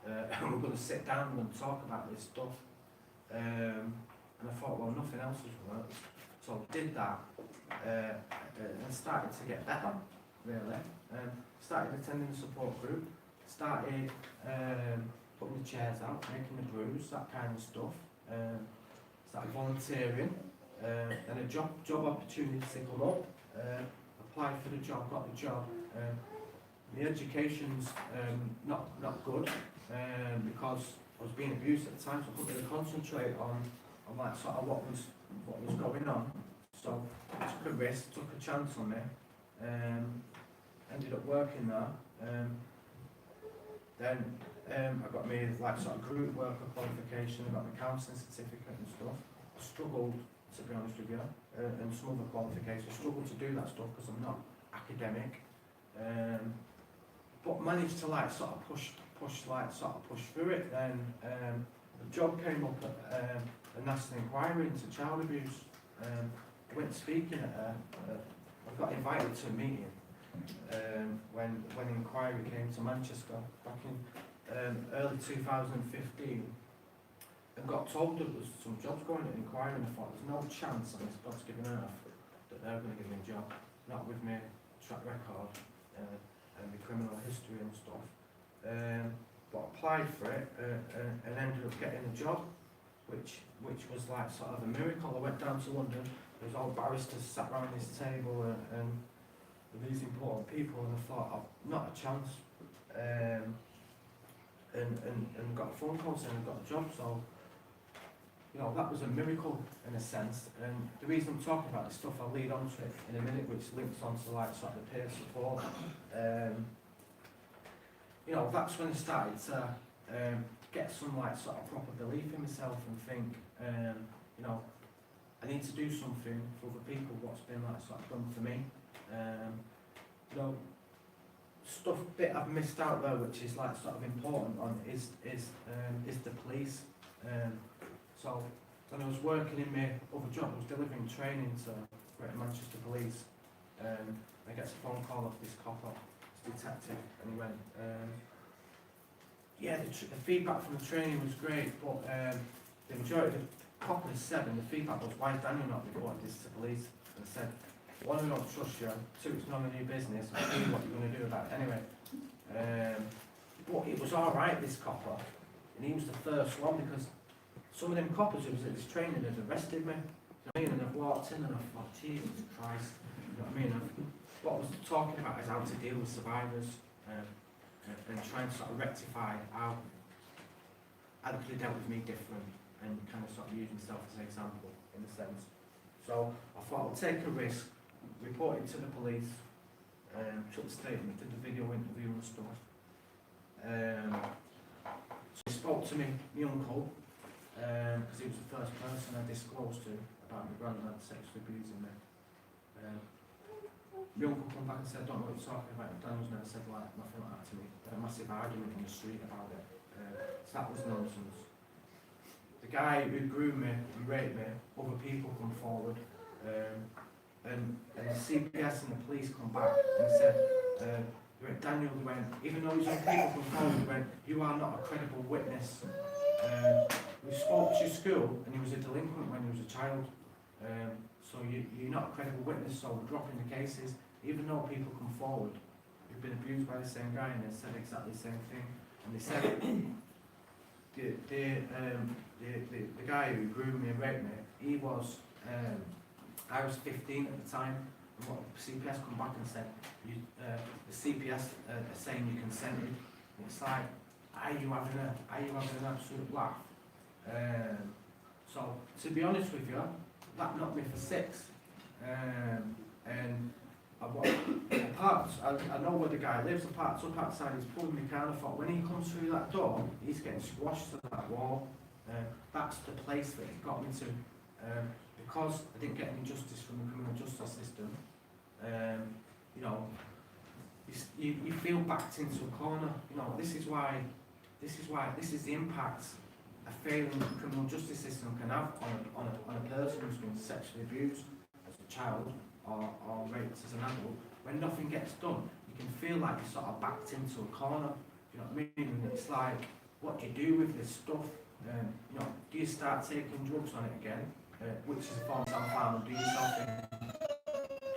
and we're going to sit down and talk about this stuff. And I thought, well, nothing else has worked. So I did that, and started to get better, really. Started attending the support group, started putting the chairs out, making the brews, that kind of stuff. Started volunteering, and a job opportunity come up. Applied for the job, got the job. The education's not good because I was being abused at the time, so I couldn't really concentrate on like sort of what was going on. So I took a risk, took a chance on it. Ended up working there. Then I got my like sort of group worker qualification, I got my counselling certificate and stuff. I struggled, to be honest with you, and some other qualifications. I struggled to do that stuff because I'm not academic. But managed to like sort of push through it. Then a job came up at a national inquiry into child abuse. I went speaking at I got invited to a meeting when the inquiry came to Manchester back in early 2015, and got told there was some jobs going at inquiry, and I thought there's no chance on this God's given earth that they're going to give me a job, not with my track record and my criminal history and stuff. But applied for it and ended up getting a job, which was like sort of a miracle. I went down to London, there was all barristers sat around this table and these important people, and I thought, I've not a chance. And got a phone call saying I got a job, so you know, that was a miracle in a sense. And the reason I'm talking about this stuff, I'll lead on to it in a minute, which links on to like sort of the peer support. You know, that's when I started to get some like sort of proper belief in myself and think, you know, I need to do something for other people. What's been like sort of done for me. You know, stuff bit I've missed out though, which is like sort of important on is the police. So when I was working in my other job, I was delivering training to Greater Manchester Police. I get a phone call off this copper, this detective, and he went, yeah, the feedback from the training was great, but the majority of the coppers said, and the feedback was, why is Daniel not reporting this to police? And I said, one, I don't trust you, two, it's none of your business, and three, what you're going to do about it anyway. But it was alright, this copper, and he was the first one, because some of them coppers who was at this training had arrested me, you know what I mean, and I've walked in and I thought, Jesus Christ, you know what I mean, what I was talking about is how to deal with survivors, and trying to sort of rectify how they could have dealt with me different, and kind of sort of use myself as an example, in a sense. So I thought I'll take a risk, reported to the police, took the statement, did the video interview and stuff. So he spoke to me, my uncle, because he was the first person I disclosed to about my granddad sexually abusing me. My uncle come back and said, I don't know what you're talking about. Daniel's never said like nothing like that to me. Had a massive argument in the street about it. So that was nonsense. The guy who groomed me and raped me, other people come forward, and the CPS and the police come back and said, Daniel, they went, even though some people come forward, they went, you are not a credible witness. We spoke to your school and he was a delinquent when he was a child. So you're not a credible witness, so we're dropping the cases. Even though people come forward who've been abused by the same guy and they said exactly the same thing. And they said, the guy who groomed me and raped me, he was, I was 15 at the time, and what the CPS come back and said, the CPS are saying you consented. And it's like, are you having an absolute laugh? So, to be honest with you, that knocked me for 6. And I know where the guy lives, I parked up outside, he's pulling me car, and I thought, when he comes through that door, he's getting squashed to that wall. That's the place that it got me to. Because I didn't get any justice from the criminal justice system, you know, you feel backed into a corner. You know, this is the impact a failing criminal justice system can have on a person who's been sexually abused as a child or raped as an adult. When nothing gets done, you can feel like you're sort of backed into a corner. You know what I mean? And it's like, what do you do with this stuff? You know, do you start taking drugs on it again, which is a form of self-harm? Do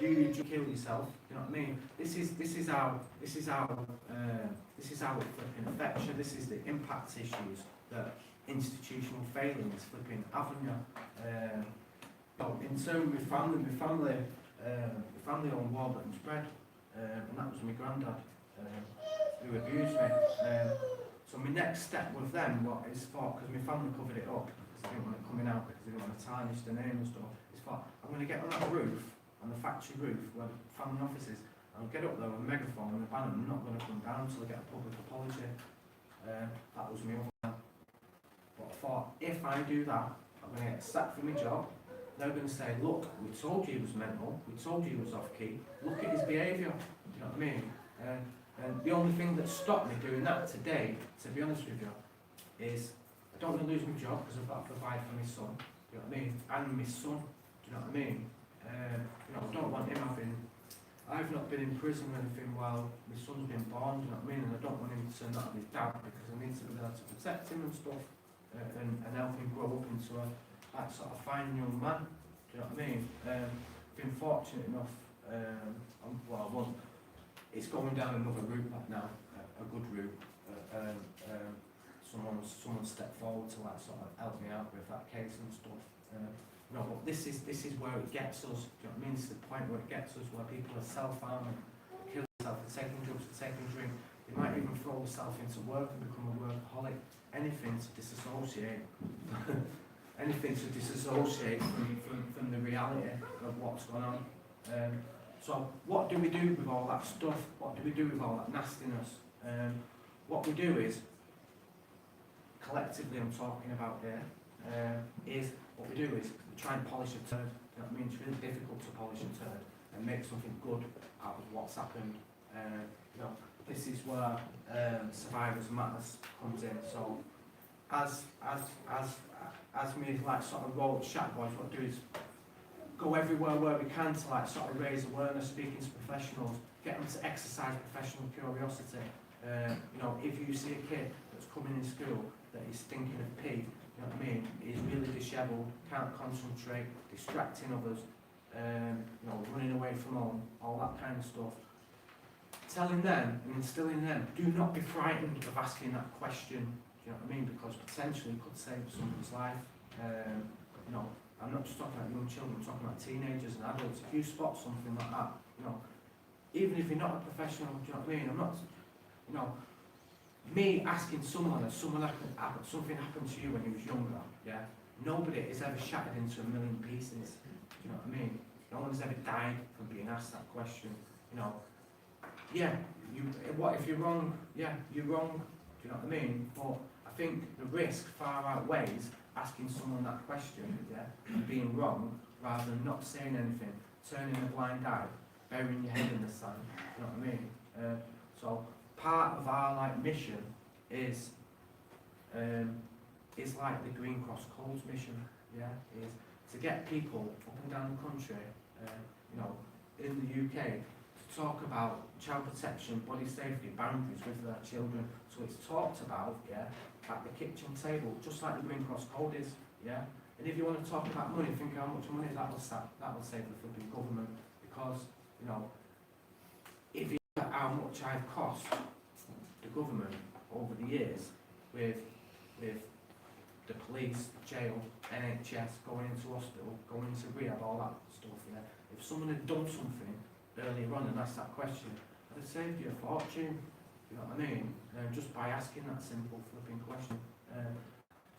you kill yourself? You know what I mean? This is how it flipping affects you. This is the impact issues that institutional failings flipping have on you. In terms of my family owned Warburton's bread, and that was my granddad who abused me. So my next step with them, because my family covered it up because they didn't want it coming out, because they didn't want to tarnish the name and stuff, is thought, I'm going to get on that roof, on the factory roof where the family office is, I'll get up there with a megaphone and a banner, I'm not going to come down until I get a public apology. That was my other plan. But I thought, if I do that, I'm going to get sacked from my job. They're going to say, look, we told you he was mental, we told you he was off key, look at his behaviour, you know what I mean? And the only thing that stopped me doing that today, to be honest with you, is I don't want to lose my job because I've got to provide for my son, you know what I mean? And my son, do you know what I mean? You know, I don't want him I've not been in prison or anything while my son's been born, do you know what I mean? And I don't want him to not have his dad because I need to be there to protect him and stuff, and help him grow up into that sort of fine young man, do you know what I mean? Been fortunate enough, it's going down another route like now, a good route. Someone stepped forward to like sort of help me out with that case and stuff. No, but this is where it gets us. Do you know what I mean? It's the point where it gets us, where people are self-harming, kill themselves, they're taking drugs, they're taking drink. They might even throw themselves into work and become a workaholic. Anything to disassociate. anything to disassociate from the reality of what's going on. So what do we do with all that stuff? What do we do with all that nastiness? What we do is, collectively I'm talking about here, what we do is we try and polish a turd. You know what I mean? It's really difficult to polish a turd and make something good out of what's happened. You know, this is where Survivors Matters comes in. So as me like sort of role at Chat Boys, what we do is go everywhere where we can to like sort of raise awareness, speaking to professionals, get them to exercise professional curiosity. You know, if you see a kid that's coming in school that is stinking of pee, you know what I mean, is really dishevelled, can't concentrate, distracting others, you know, running away from home, all that kind of stuff. Telling them and instilling them, do not be frightened of asking that question, do you know what I mean, because potentially it could save someone's life. You know, I'm not just talking about young children, I'm talking about teenagers and adults. If you spot something like that, you know, even if you're not a professional, do you know what I mean, I'm not, you know, me asking someone if something happened to you when you was younger, yeah, nobody is ever shattered into a million pieces, do you know what I mean? No one's ever died from being asked that question, you know. Yeah, what if you're wrong? Yeah, you're wrong, do you know what I mean? But I think the risk far outweighs asking someone that question, yeah, and being wrong, rather than not saying anything, turning a blind eye, burying your head in the sand, you know what I mean? So part of our like mission is like the Green Cross Codes mission, yeah, is to get people up and down the country, you know, in the UK, to talk about child protection, body safety, boundaries with their children. So it's talked about, yeah, at the kitchen table, just like the Green Cross Code is, yeah. And if you want to talk about money, think how much money that will save the flipping government, because, you know, if you look at how much I've cost the government over the years with the police, jail, NHS, going into hospital, going into rehab, all that stuff, yeah. If someone had done something earlier on and asked that question, I'd have saved you a fortune, you know what I mean? Just by asking that simple flipping question.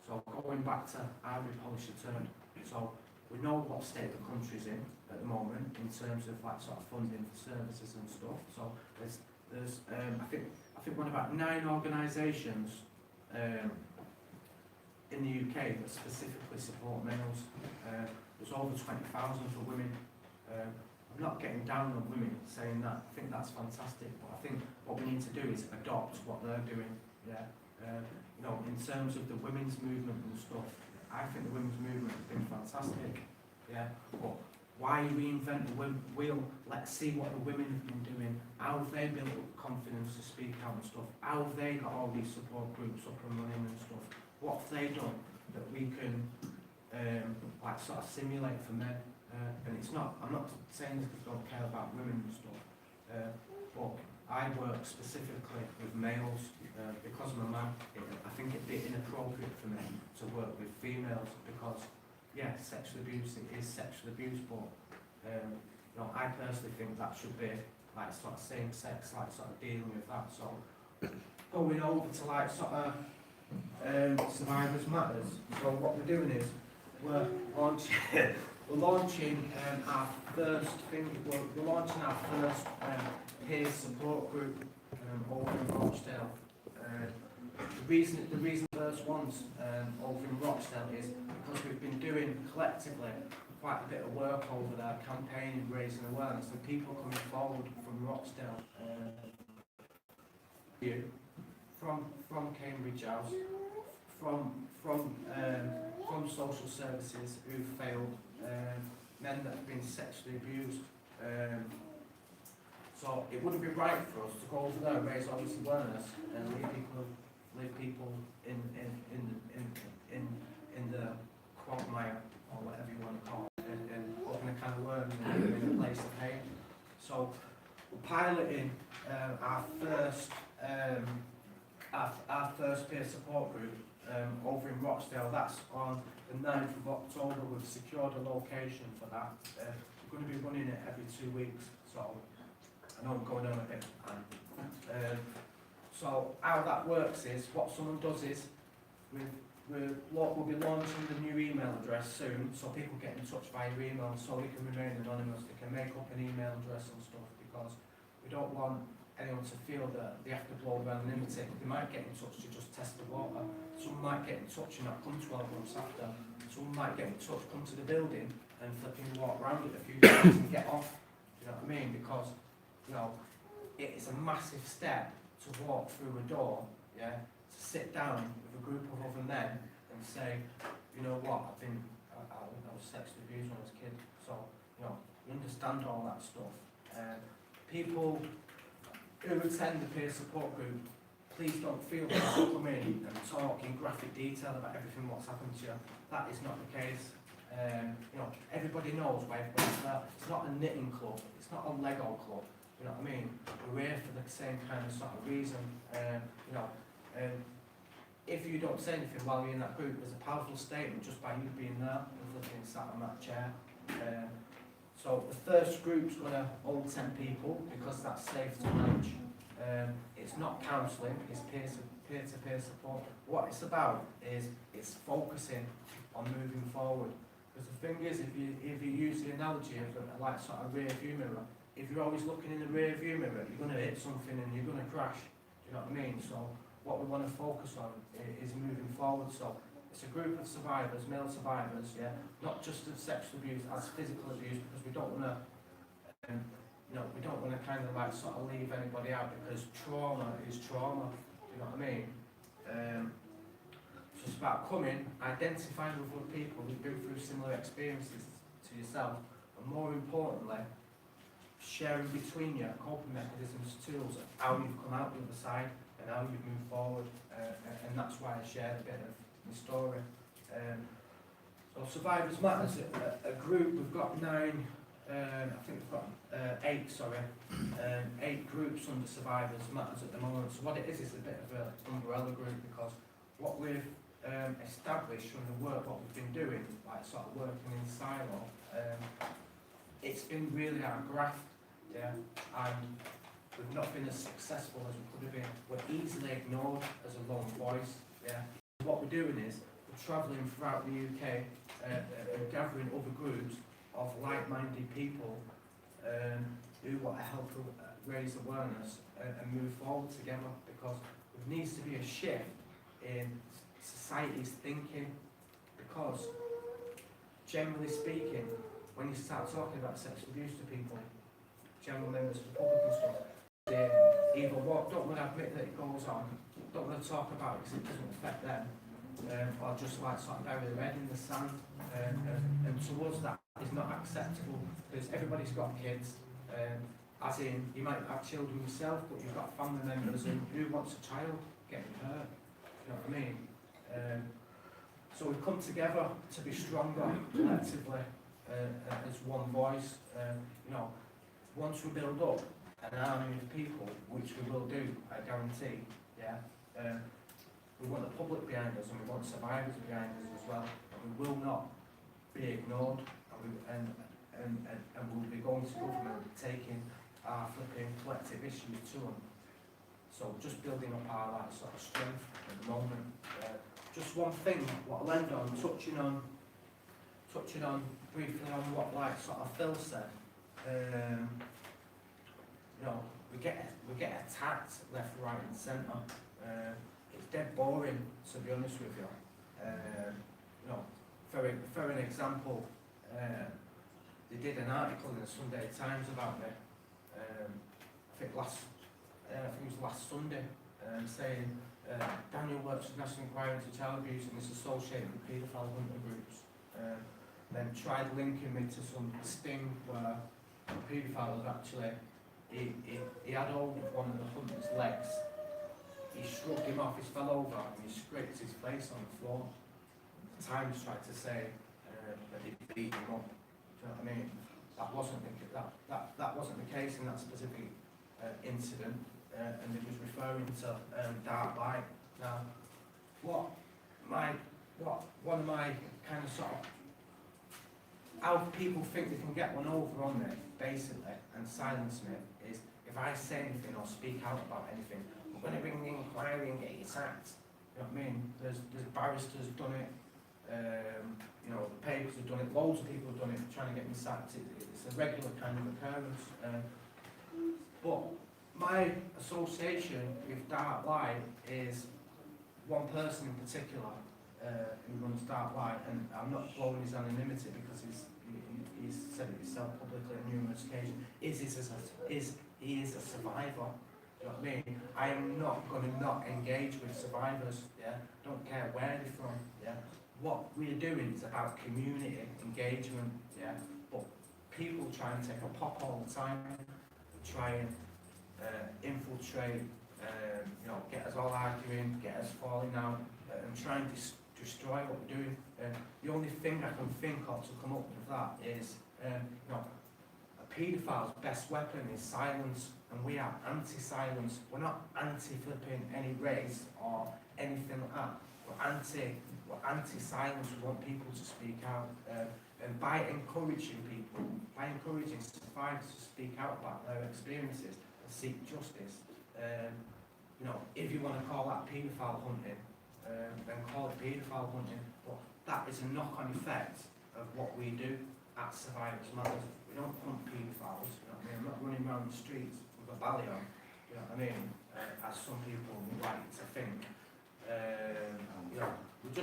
So going back to how we polish a turd, so we know what state the country's in at the moment in terms of like sort of funding for services and stuff. So there's I think one about 9 organisations in the UK that specifically support males. There's over 20,000 for women. I'm not getting down on women saying that. I think that's fantastic, but I think what we need to do is adopt what they're doing. Yeah, you know, in terms of the women's movement and stuff, I think the women's movement has been fantastic. Yeah, but why reinvent the wheel? Let's see what the women have been doing. How have they built up confidence to speak out and stuff? How have they got all these support groups up and running and stuff? What have they done that we can like sort of simulate for men? And it's not, I'm not saying this because I don't care about women and stuff, but I work specifically with males because I'm a man. I think it'd be inappropriate for me to work with females because, yeah, sexual abuse, it is sexual abuse, but you know, I personally think that should be like sort of same sex, like sort of dealing with that. So going over to like sort of Survivors Matters. So what we're doing is we're launching our first thing. We're launching our first peer support group over in Rochdale. The reason the first ones over in Rochdale is because we've been doing collectively quite a bit of work over there, campaigning, raising awareness, and people coming forward from Rochdale, from Cambridge House, from social services who failed, men that have been sexually abused. So it wouldn't be right for us to go over there and raise all this awareness and leave people in the quagmire or whatever you want to call it, and open a can of worms and leave them in a place of hate. So we're piloting our first peer support group over in Rochdale. That's on the 9th of October. We've secured a location for that. We're going to be running it every 2 weeks, so I know I'm going on a bit. So how that works is, what someone does is, we'll be launching the new email address soon, so people get in touch via email, so they can remain anonymous. They can make up an email address and stuff, because we don't want anyone to feel that they have to blow their anonymity. They might get in touch to just test the water. Some might get in touch and not come 12 months after. Some might get in touch, come to the building and flipping walk around it a few times and get off. Do you know what I mean? Because, you know, it's a massive step to walk through a door, yeah, to sit down with a group of other men and say, you know what, I was sexually abused when I was a kid, so, you know, you understand all that stuff. People who attend the peer support group, please don't feel that you come in and talk in graphic detail about everything what's happened to you. That is not the case. You know, everybody knows why everybody's there. It's not a knitting club, it's not a Lego club, you know what I mean? We're here for the same kind of sort of reason. You know, if you don't say anything while you're in that group, there's a powerful statement just by you being there and flipping sat on that chair. So the first group's going to hold 10 people because that's safe to manage. It's not counselling, it's peer-to-peer support. What it's about is it's focusing on moving forward. Because the thing is, if you use the analogy of like sort of rear view mirror, if you're always looking in the rear view mirror, you're going to hit something and you're going to crash. Do you know what I mean? So what we want to focus on is moving forward. So it's a group of survivors, male survivors, yeah, not just of sexual abuse, as physical abuse, because we don't want to, you know, we don't want to kind of like sort of leave anybody out, because trauma is trauma. Do you know what I mean? So it's about coming, identifying with other people who've been through similar experiences to yourself, and more importantly, sharing between you coping mechanisms, tools, how you've come out the other side and how you've moved forward, and that's why I shared a bit of the story. So Survivors Matters, a group, we've got 9, I think we've got 8 groups under Survivors Matters at the moment. So what it is a bit of an umbrella group, because what we've established from the work what we've been doing, like sort of working in silo, it's been really our graft, yeah, and we've not been as successful as we could have been. We're easily ignored as a lone voice, yeah. What we're doing is we're travelling throughout the UK and gathering other groups of like-minded people who want to help raise awareness and move forward together, because there needs to be a shift in society's thinking, because generally speaking, when you start talking about sexual abuse to people, general members of the public and stuff, they either don't want to admit that it goes on, don't want to talk about it because it doesn't affect them, or just like sort of bury their head in the sand. And to us that is not acceptable, because everybody's got kids, as in you might have children yourself, but you've got family members, and who wants a child getting hurt? You know what I mean? So we've come together to be stronger collectively as one voice. You know, once we build up an army of people, which we will do, I guarantee, yeah, we want the public behind us and we want survivors behind us as well. And we will not be ignored, and we'll be going to government, taking our flipping collective issues to them. So just building up our like, sort of strength at the moment. Just one thing, what I'll end on, touching on briefly on what like sort of Phil said. You know, we get attacked left, right, and centre. It's dead boring, to be honest with you. You know, for an example, they did an article in the Sunday Times about me. I think it was last Sunday, saying Daniel works for National Inquiry into Child Abuse and is associated with paedophile hunter groups. Then tried linking me to some sting where the paedophile was actually, he had hold of one of the hunter's legs, he shrugged him off, he fell over and he scraped his face on the floor. The Times tried to say that he beat him up. Do you know what I mean? That wasn't the case in that specific incident, and it was referring to dark light. Now, one of my kind of sort of how people think they can get one over on me, basically, and silence me, is if I say anything or speak out about anything, we're going to bring the inquiry and get you sacked. You know what I mean? There's barristers done it, you know, the papers have done it, loads of people have done it, trying to get me sacked. It's a regular kind of occurrence. But my association with Dark Light is one person in particular who runs Dark Light, and I'm not blowing his anonymity because he's said it himself publicly on numerous occasions. He is a survivor. You know what I mean? I am not going to not engage with survivors. Yeah, don't care where they're from. Yeah, what we're doing is about community engagement. Yeah, but people try and take a pop all the time, try and infiltrate, you know, get us all arguing, get us falling out, and try and destroy what we're doing. The only thing I can think of to come up with that is, you know, a paedophile's best weapon is silence, and we are anti-silence. We're not anti-flipping any race or anything like that. We're anti-silence. We want people to speak out, and by encouraging people, by encouraging survivors to speak out about their experiences and seek justice. You know, if you want to call that paedophile hunting, then call it paedophile hunting. But that is a knock-on effect of what we do at Survivors Matters. We don't hunt paedophiles. You know what I mean? I'm not running around the streets with a belly on. You know what I mean? As some people would like to think. You know, we're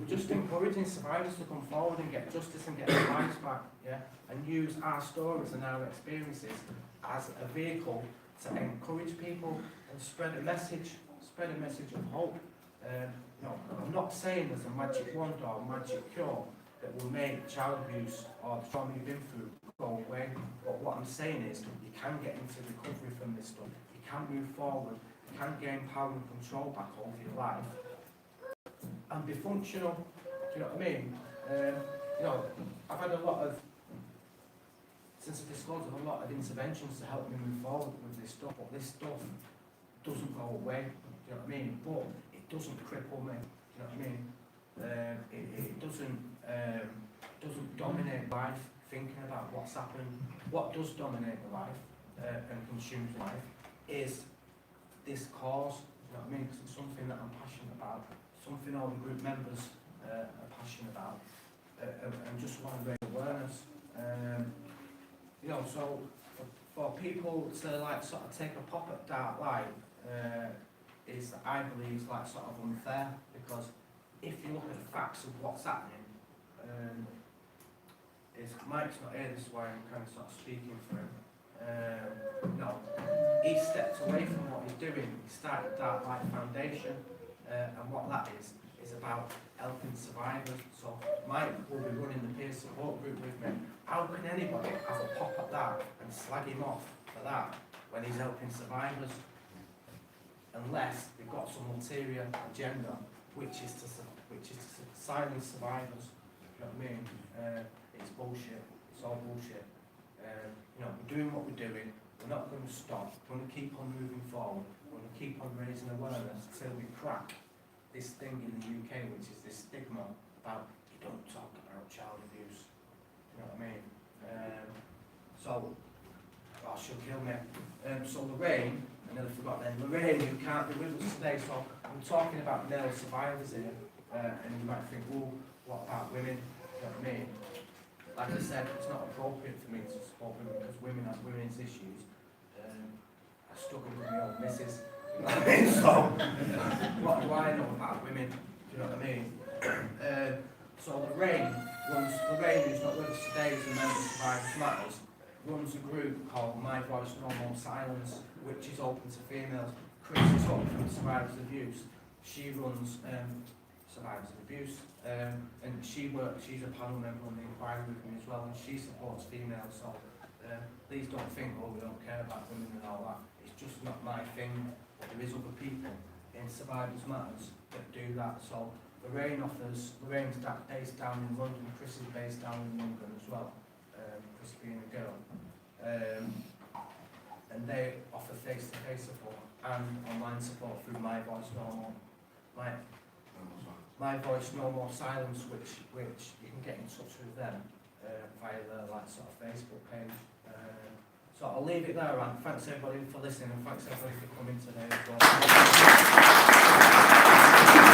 just encouraging survivors to come forward and get justice and get their lives back. Yeah, and use our stories and our experiences as a vehicle to encourage people and spread a message of hope. You know, I'm not saying there's a magic wand or a magic cure that will make child abuse or the trauma you've been through go away. But what I'm saying is you can get into recovery from this stuff. You can move forward. You can gain power and control back over your life and be functional. Do you know what I mean? You know, I've had a lot of, since I disclosed, a lot of interventions to help me move forward with this stuff, but this stuff doesn't go away. Do you know what I mean? But it doesn't cripple me. Do you know what I mean? It doesn't dominate life, thinking about what's happened. What does dominate the life and consumes life is this cause. You know what I mean? Because it's something that I'm passionate about, something all the group members are passionate about, and just want to raise awareness. You know, so for people to like sort of take a pop at Dark Light is, I believe, is like sort of unfair, because if you look at the facts of what's happening, is Mike's not here, this is why I'm kind of sort of speaking for him. No, he stepped away from what he's doing. He started Dark Light Foundation, and what that is about helping survivors. So Mike will be running the peer support group with me. How can anybody have a pop at that and slag him off for that when he's helping survivors? Unless they've got some ulterior agenda, which is to silence survivors. You know what I mean? It's bullshit. It's all bullshit. You know, we're doing what we're doing. We're not going to stop. We're going to keep on moving forward. We're going to keep on raising awareness until we crack this thing in the UK, which is this stigma about you don't talk about child abuse. You know what I mean? So, she'll kill me. So Lorraine, I nearly forgot then, Lorraine, who can't be with us today, so I'm talking about male survivors here, and you might think, well, what about women? You know what I mean? Like I said, it's not appropriate for me to support women because women have women's issues. I struggle with my own missus. You know what I mean? So, what do I know about women? Do you know what I mean? So Lorraine, who's not with us today, is a member of Survivors Matters, runs a group called My Voice No More Silence, which is open to females. Chris is open from Survivors of Abuse. She runs Survivors of Abuse, and she's a panel member on the inquiry with me as well, and she supports females. So please don't think, oh, we don't care about women and all that. It's just not my thing. But there is other people in Survivors Matters that do that. So Lorraine's based down in London, Chris is based down in London as well, Chris being a girl. And they offer face-to-face support and online support through My Voice No More Silence, which you can get in touch with them via their sort of Facebook page. So I'll leave it there, and thanks everybody for listening, and thanks everybody for coming today as well.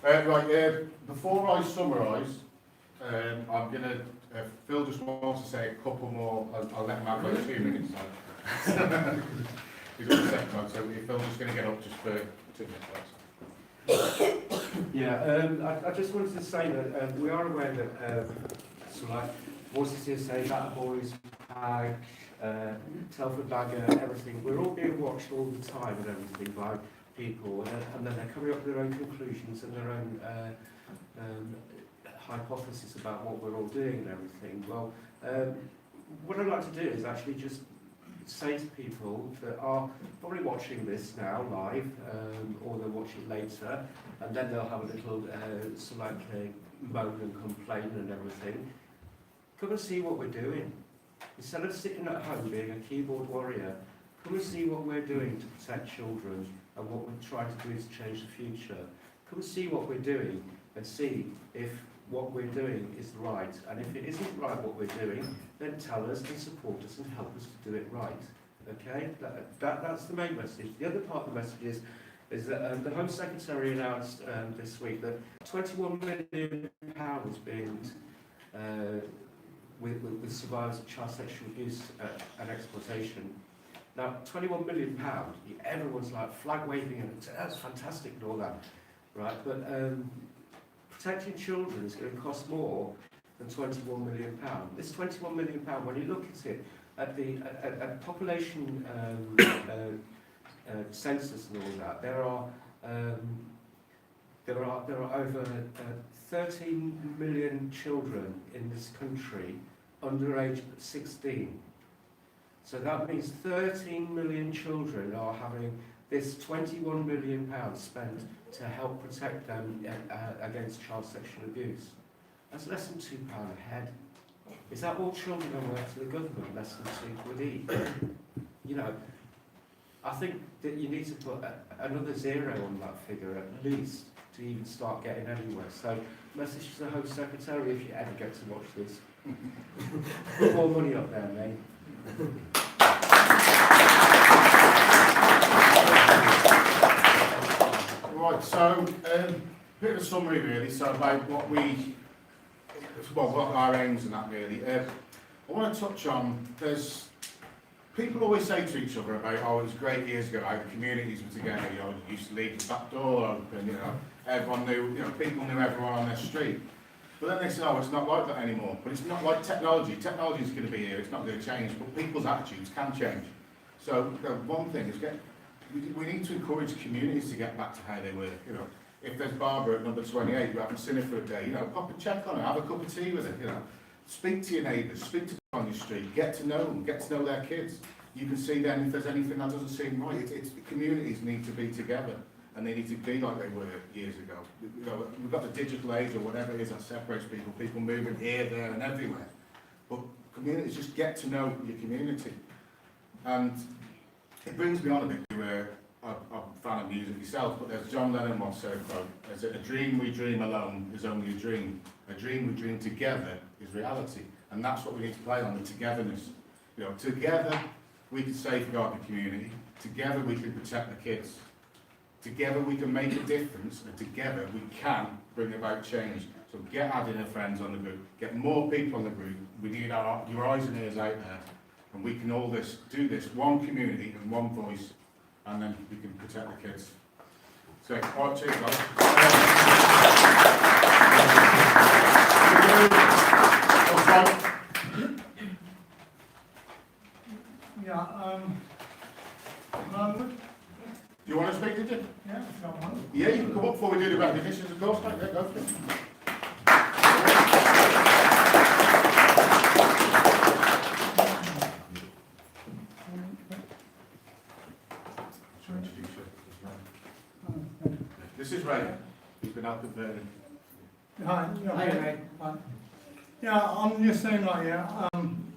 Before I summarise, I'm going to, Phil just wants to say a couple more, I'll let him have like 2 minutes. So. He's on the second time, so Phil's just going to get up just for 2 minutes. Yeah, I just wanted to say that we are aware that, so like, Voices Here Say, That Boys, PAG, Telford, NAGAH, everything, we're all being watched all the time and everything by people, and then they're coming up with their own conclusions and their own hypothesis about what we're all doing and everything. Well, what I'd like to do is actually just say to people that are probably watching this now live, or they'll watch it later, and then they'll have a little sort of like a moan and complain and everything. Come and see what we're doing. Instead of sitting at home being a keyboard warrior, come and see what we're doing to protect children and what we're trying to do is change the future. Come and see what we're doing and see if what we're doing is right. And if it isn't right what we're doing, then tell us and support us and help us to do it right. Okay? That's the main message. The other part of the message is that the Home Secretary announced this week that £21 million being with survivors of child sexual abuse and exploitation. Now, £21 million, everyone's like flag waving and that's fantastic and all that, right? But protecting children is going to cost more than £21 million. This £21 million, when you look at it, at the population census and all that, there are over 13 million children in this country under age 16. So that means 13 million children are having this £21 million spent to help protect them against child sexual abuse. That's less than £2 a head. Is that all children are worth to the government? Less than £2 each? You know, I think that you need to put another zero on that figure at least to even start getting anywhere. So, message to the Home Secretary, if you ever get to watch this, put more money up there, mate. Right, so bit of a summary really, so about what our aims and that really. I want to touch on, people always say to each other about, oh, it was great years ago, how the communities were together, you know, you used to leave the back door open, you know, everyone knew, you know, people knew everyone on their street. But then they say, oh, it's not like that anymore. But it's not like technology. Technology is going to be here, it's not going to change, but people's attitudes can change. So one thing is we need to encourage communities to get back to how they were, you know. If there's Barbara at number 28, you haven't seen her for a day, you know, pop a check on her, have a cup of tea with her, you know. Speak to your neighbours, speak to them on your street, get to know them, get to know their kids. You can see then if there's anything that doesn't seem right. Communities need to be together and they need to be like they were years ago. You know, we've got the digital age or whatever it is that separates people moving here, there and everywhere. But communities, just get to know your community. And it brings me on a bit to I'm a fan of music myself, but there's John Lennon once said a quote, is that a dream we dream alone is only a dream. A dream we dream together is reality. And that's what we need to play on, the togetherness. You know, together we can safeguard the community, together we can protect the kids, together we can make a difference, and together we can bring about change. So get adding your friends on the group, get more people on the group. We need your eyes and ears out there, and we can all do this, one community and one voice, and then we can protect the kids. So, all right, cheers, guys. Do you want to speak, did you? Yeah, if you want. Yeah, you can come up before we do the recognitions, of course, mate. Yeah, go for it. This is Ray. He's been out converting. Hi, yeah, I'm just saying like, yeah,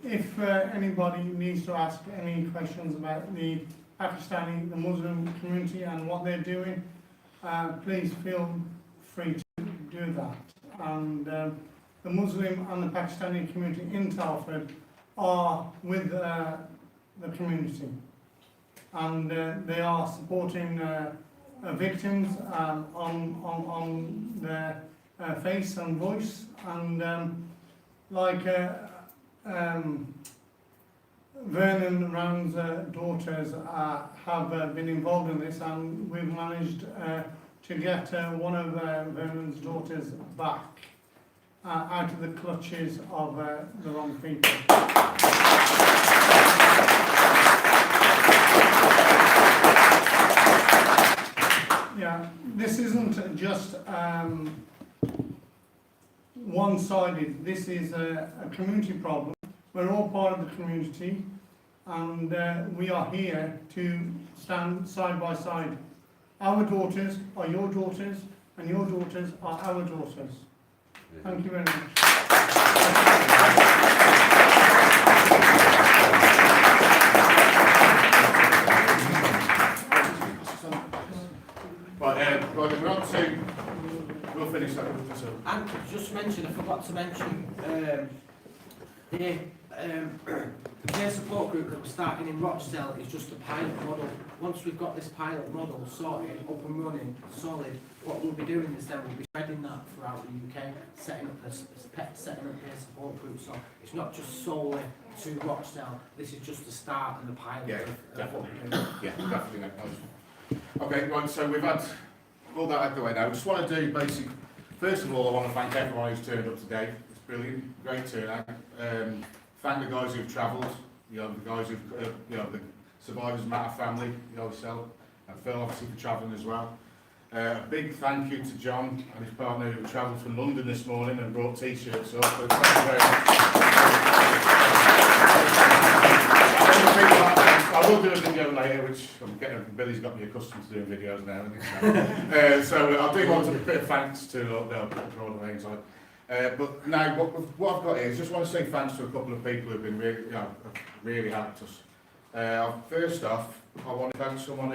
if anybody needs to ask any questions about the Pakistani, the Muslim community and what they're doing, please feel free to do that. And the Muslim and the Pakistani community in Telford are with the community, and they are supporting victims on their face and voice, and Vernon Rand's daughters have been involved in this, and we've managed to get one of Vernon's daughters back out of the clutches of the wrong people. Yeah, this isn't just one-sided. This is a community problem. We're all part of the community, and we are here to stand side by side. Our daughters are your daughters, and your daughters are our daughters. Thank you very much. Right, we're on to, we'll finish that. So. And just mention, I forgot to mention, the peer support group that we're starting in Rochdale is just a pilot model. Once we've got this pilot model sorted, up and running, solid, what we'll be doing is then we'll be spreading that throughout the UK, setting up peer support groups. So it's not just solely to Rochdale. This is just the start and the pilot. Yeah, of what we're doing. Yeah, definitely. Okay, right, so we've had all that out of the way now. I just want to do basically, first of all, I want to thank everyone who's turned up today. It's brilliant, great turnout. Thank the guys who've travelled, the guys who've, the Survivors Matter family, yourself, and Phil obviously for travelling as well. A big thank you to John and his partner who travelled from London this morning and brought t-shirts up. So thank you very much. I will do a video later, which Billy's got me accustomed to doing videos now. So I do want a bit of thanks to all the names on it. But now, what I've got here is just want to say thanks to a couple of people who've been really helped us. First off, I want to thank someone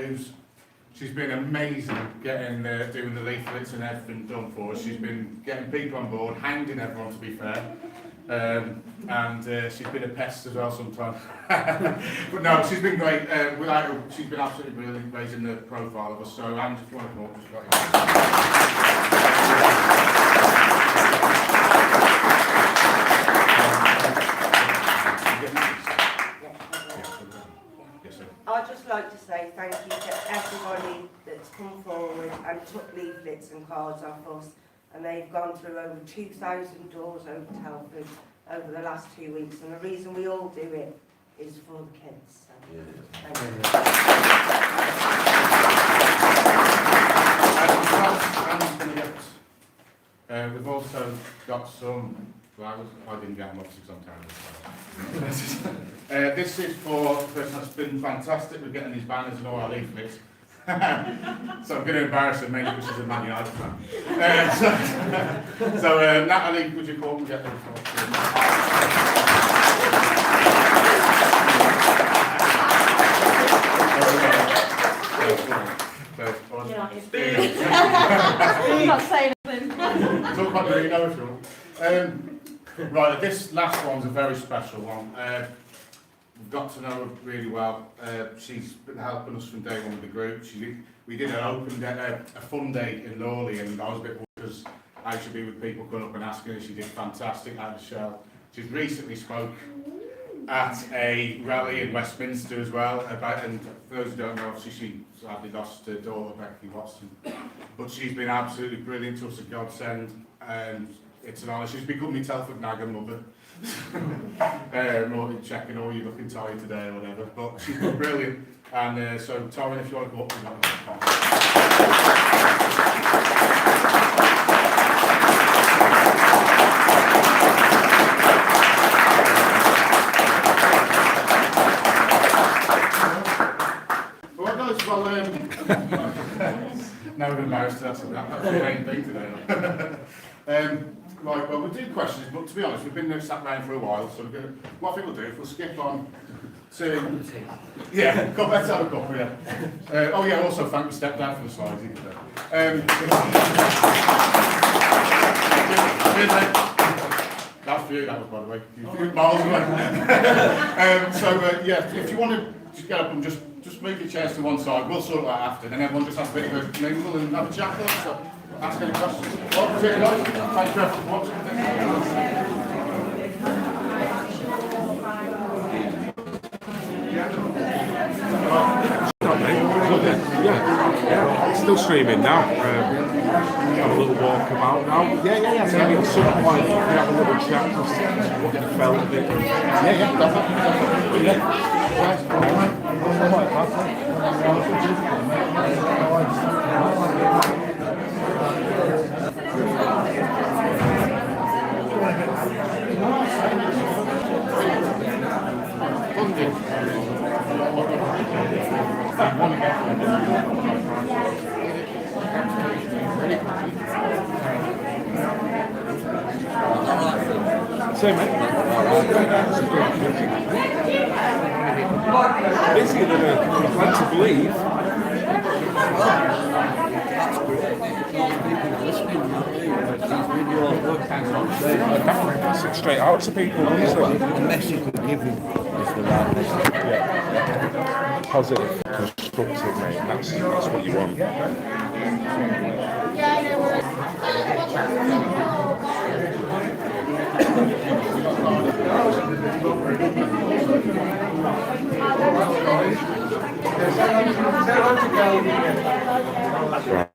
she's been amazing getting doing the leaflets and everything done for us. She's been getting people on board, hounding everyone to be fair. And she's been a pest as well sometimes. But no, she's been great. Without her, she's been absolutely brilliant raising the profile of us. So, Anne, if you want to come up, just got I'd just like to say thank you to everybody that's come forward and took leaflets and cards off us, and they've gone through over 2,000 doors over Telford over the last 2 weeks, and the reason we all do it is for the kids. So, thank you. We've also got some flowers. I didn't get them obviously because I'm terrible. This is for the person that's been fantastic with getting these banners and all our leaflets. So I'm going to embarrass her mainly because she's a Man United fan. So Natalie, would you call and get them? I'm not saying anything. Talk about the Reno if you want. Right, this last one's a very special one. We've got to know her really well. She's been helping us from day one with the group. We did an open day, a fun day in Lawley, and I was a bit worried because I should be with people coming up and asking her. She did fantastic out of the shell. She's recently spoke at a rally in Westminster as well. And for those who don't know, obviously she sadly lost her daughter, Becky Watson. But she's been absolutely brilliant to us, a godsend. And it's an honour. She's become my Telford NAGAH mother. More checking, oh, you're looking tired today or whatever. But she's been brilliant. And so, Torrin, if you want to go up, now we're embarrassed, that's the main thing today. Right, well, we'll do questions, but to be honest, we've been sat around for a while, so what I think we'll do, if we'll skip on to... Yeah, let's have a couple, yeah. Oh yeah, also thank the stepdad for the slides. That's for you, that was, by the way. Miles away. Yeah, if you want to just get up and just just move your chairs to one side. We'll sort that after. Then everyone just have a bit of a mingle and have a chat. So ask any questions. Well, cheers, guys. Thank you for watching. Yeah, it's still streaming now. Have a little walk about now. Yeah. So maybe at some point we have a little chat, just what you felt of it. Yeah, definitely. Same, mate. Busier than I plan to believe. Definitely pass it straight out to people, doesn't it? The message we're giving is the right message. Yeah. Positive, constructive, mate. That's what you want. Right.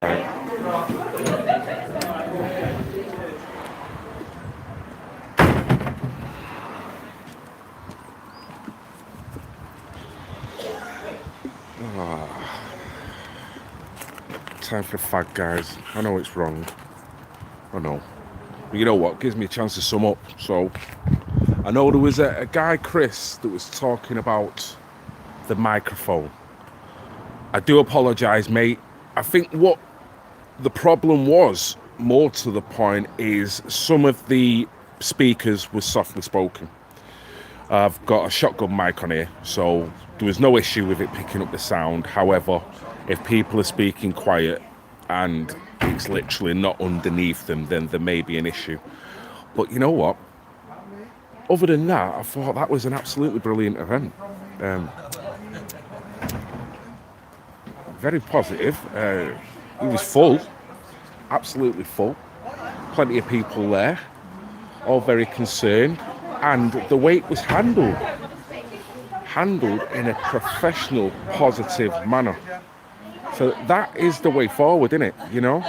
Time for a fag, guys. I know it's wrong. I know. But you know what? It gives me a chance to sum up. So, I know there was a guy, Chris, that was talking about the microphone. I do apologise, mate. I think what the problem was, more to the point, is some of the speakers were softly spoken. I've got a shotgun mic on here, so there was no issue with it picking up the sound. However, if people are speaking quiet and it's literally not underneath them, then there may be an issue. But you know what? Other than that, I thought that was an absolutely brilliant event. Very positive. It was full, absolutely full. Plenty of people there, all very concerned. And the way it was handled in a professional, positive manner. So that is the way forward, isn't it? You know?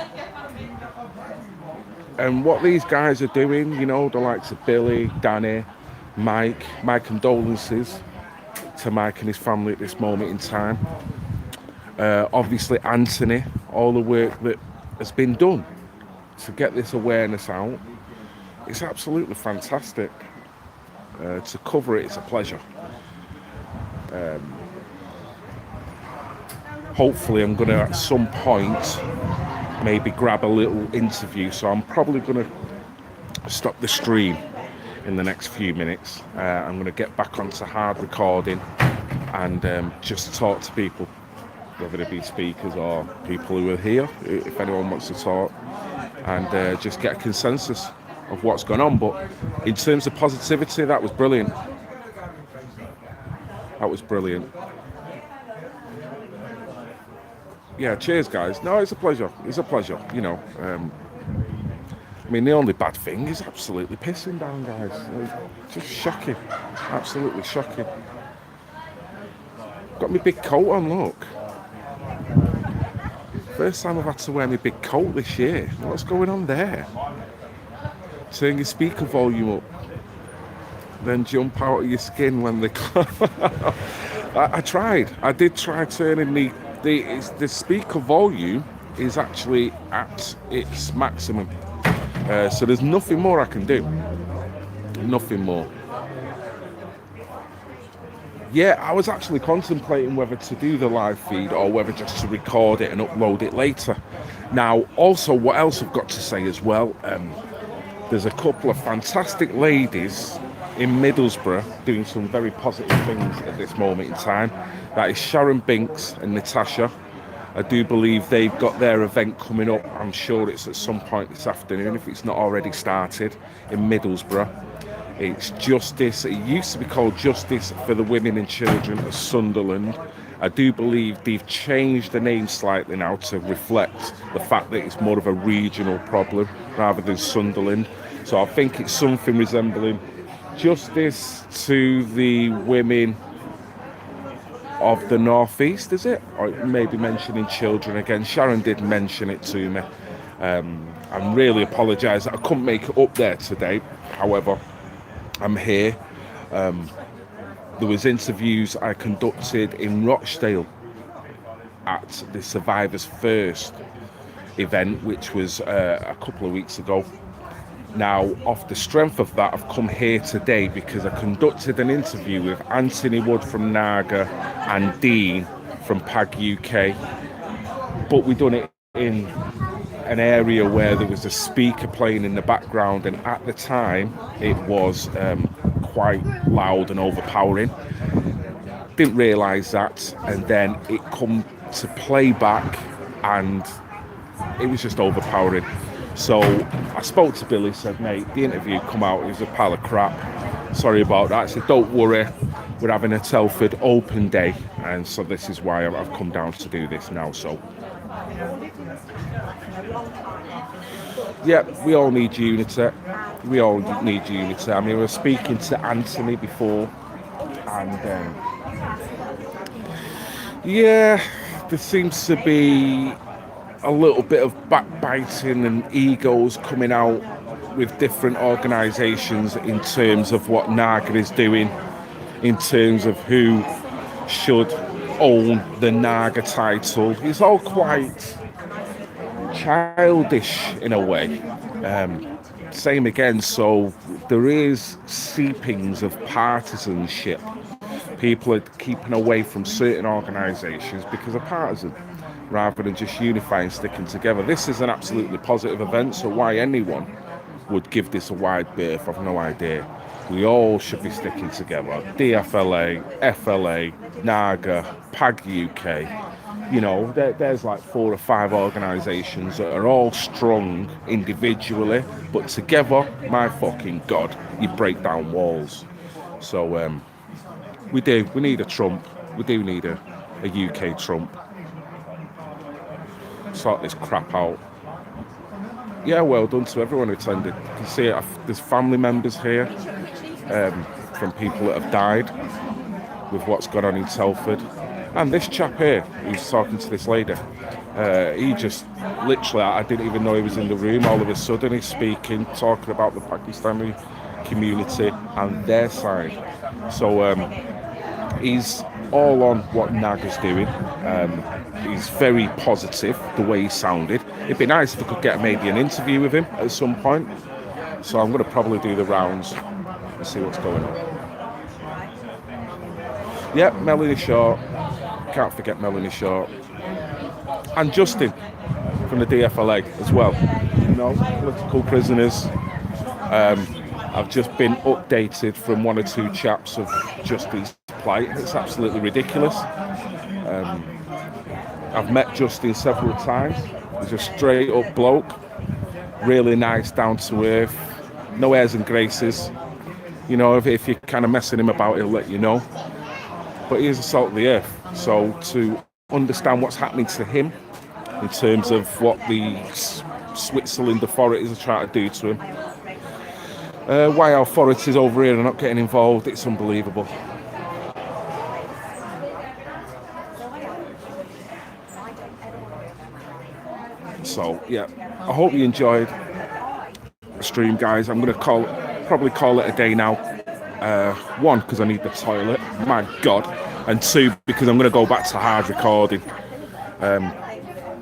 And what these guys are doing, you know, the likes of Billy, Danny, Mike, my condolences to Mike and his family at this moment in time. Obviously, Anthony, all the work that has been done to get this awareness out. It's absolutely fantastic. To cover it, it's a pleasure. Hopefully I'm going to at some point maybe grab a little interview, so I'm probably going to stop the stream in the next few minutes. I'm going to get back onto hard recording and just talk to people, whether it be speakers or people who are here, if anyone wants to talk, and just get a consensus of what's going on. But in terms of positivity, that was brilliant. That was brilliant. Yeah, cheers, guys. No, it's a pleasure. It's a pleasure, you know. I mean, the only bad thing is absolutely pissing down, guys. Just shocking. Absolutely shocking. Got my big coat on, look. First time I've had to wear my big coat this year. What's going on there? Turn your speaker volume up. Then jump out of your skin when they... I tried. I did try turning the speaker volume is actually at its maximum. So there's nothing more I can do. Nothing more. Yeah, I was actually contemplating whether to do the live feed or whether just to record it and upload it later. Now, also, what else I've got to say as well, there's a couple of fantastic ladies in Middlesbrough doing some very positive things at this moment in time. That is Sharon Binks and Natasha. I do believe they've got their event coming up. I'm sure it's at some point this afternoon, if it's not already started, in Middlesbrough. It's Justice. It used to be called Justice for the Women and Children of Sunderland. I do believe they've changed the name slightly now to reflect the fact that it's more of a regional problem rather than Sunderland. So I think it's something resembling justice to the women of the Northeast, is it? Or maybe mentioning children again. Sharon did mention it to me. I really apologise that I couldn't make it up there today. However, I'm here. There was interviews I conducted in Rochdale at the Survivors First event, which was a couple of weeks ago. Now, off the strength of that, I've come here today because I conducted an interview with Anthony Wood from NAGAH and Dean from PAG UK, but we done it in an area where there was a speaker playing in the background, and at the time it was quite loud and overpowering. Didn't realise that, and then it come to playback and it was just overpowering. So I spoke to Billy, said, mate, the interview come out, it was a pile of crap, sorry about that. I said, don't worry, we're having a Telford open day, and so this is why I've come down to do this now. So yeah, we all need unity. We all need unity. I mean, we were speaking to Anthony before, and yeah, there seems to be a little bit of backbiting and egos coming out with different organisations in terms of what NAGAH is doing, in terms of who should own the NAGAH title. It's all quite childish in a way. Same again, so there is seepings of partisanship. People are keeping away from certain organisations because they're partisan, rather than just unifying, sticking together. This is an absolutely positive event, so why anyone would give this a wide berth, I've no idea. We all should be sticking together. DFLA, FLA, NAGAH, PAG UK. You know, there's like 4 or 5 organisations that are all strong individually, but together, my fucking God, you break down walls. So we need a Trump. We do need a UK Trump. Sort this crap out. Yeah, well done to everyone who attended. You can see it, there's family members here from people that have died with what's gone on in Telford. And this chap here who's talking to this lady, he just literally, I didn't even know he was in the room. All of a sudden he's speaking, talking about the Pakistani community and their side. So he's all on what NAGAH's doing. He's very positive the way he sounded. It'd be nice if I could get maybe an interview with him at some point. So I'm going to probably do the rounds and see what's going on. Yeah, Melanie Short. Can't forget Melanie Short. And Justin from the DFLA as well. You know, political prisoners. I've just been updated from 1 or 2 chaps of Justin's plight. It's absolutely ridiculous. I've met Justin several times. He's a straight up bloke, really nice, down to earth, no airs and graces. You know, if you're kind of messing him about, he'll let you know. But he is a salt of the earth. So to understand what's happening to him in terms of what the Switzerland authorities are trying to do to him, why our authorities over here are not getting involved, it's unbelievable. So yeah, I hope you enjoyed the stream, guys. I'm going to probably call it a day now. 1, because I need the toilet, my God, and 2, because I'm going to go back to hard recording,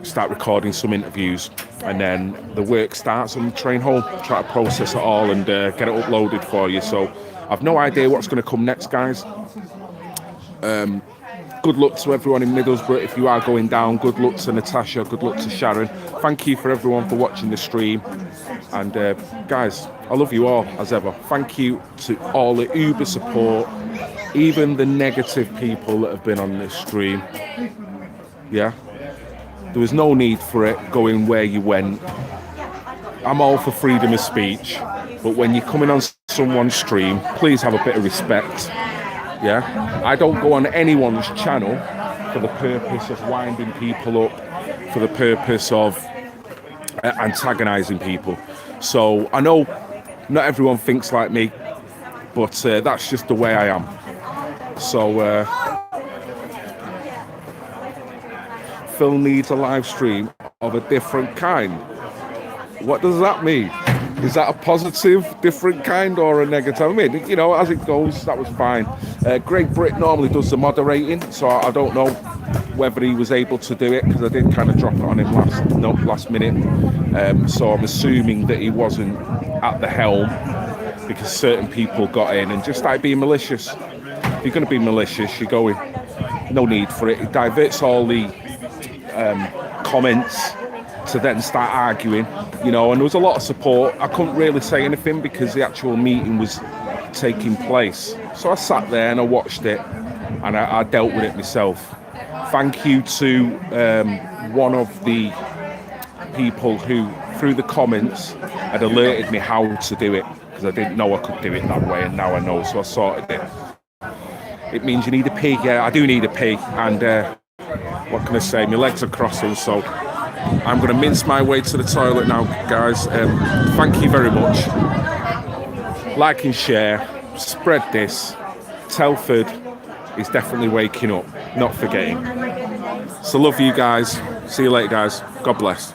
start recording some interviews, and then the work starts on the train home. Try to process it all and get it uploaded for you. So I've no idea what's going to come next, guys. Good luck to everyone in Middlesbrough. If you are going down, good luck to Natasha, good luck to Sharon. Thank you for everyone for watching the stream. And guys, I love you all as ever. Thank you to all the Uber support, even the negative people that have been on this stream. Yeah, there was no need for it going where you went. I'm all for freedom of speech, but when you're coming on someone's stream, please have a bit of respect. Yeah, I don't go on anyone's channel for the purpose of winding people up, for the purpose of antagonising people. So I know not everyone thinks like me, but that's just the way I am. So Phil needs a live stream of a different kind. What does that mean? Is that a positive, different kind, or a negative? I mean, you know, as it goes, that was fine. Great Brit normally does the moderating, so I don't know whether he was able to do it, because I did kind of drop it on him last minute. So I'm assuming that he wasn't at the helm, because certain people got in and just started being malicious. If you're going to be malicious, you're going, no need for it. It diverts all the comments to then start arguing, you know, and there was a lot of support. I couldn't really say anything because the actual meeting was taking place. So I sat there and I watched it, and I dealt with it myself. Thank you to one of the people who, through the comments, had alerted me how to do it, because I didn't know I could do it that way, and now I know, so I sorted it. It means you need a pee. Yeah, I do need a pee, and what can I say? My legs are crossing, so I'm going to mince my way to the toilet now, guys. Thank you very much. Like and share. Spread this. Telford is definitely waking up. Not forgetting. So love you guys. See you later, guys. God bless.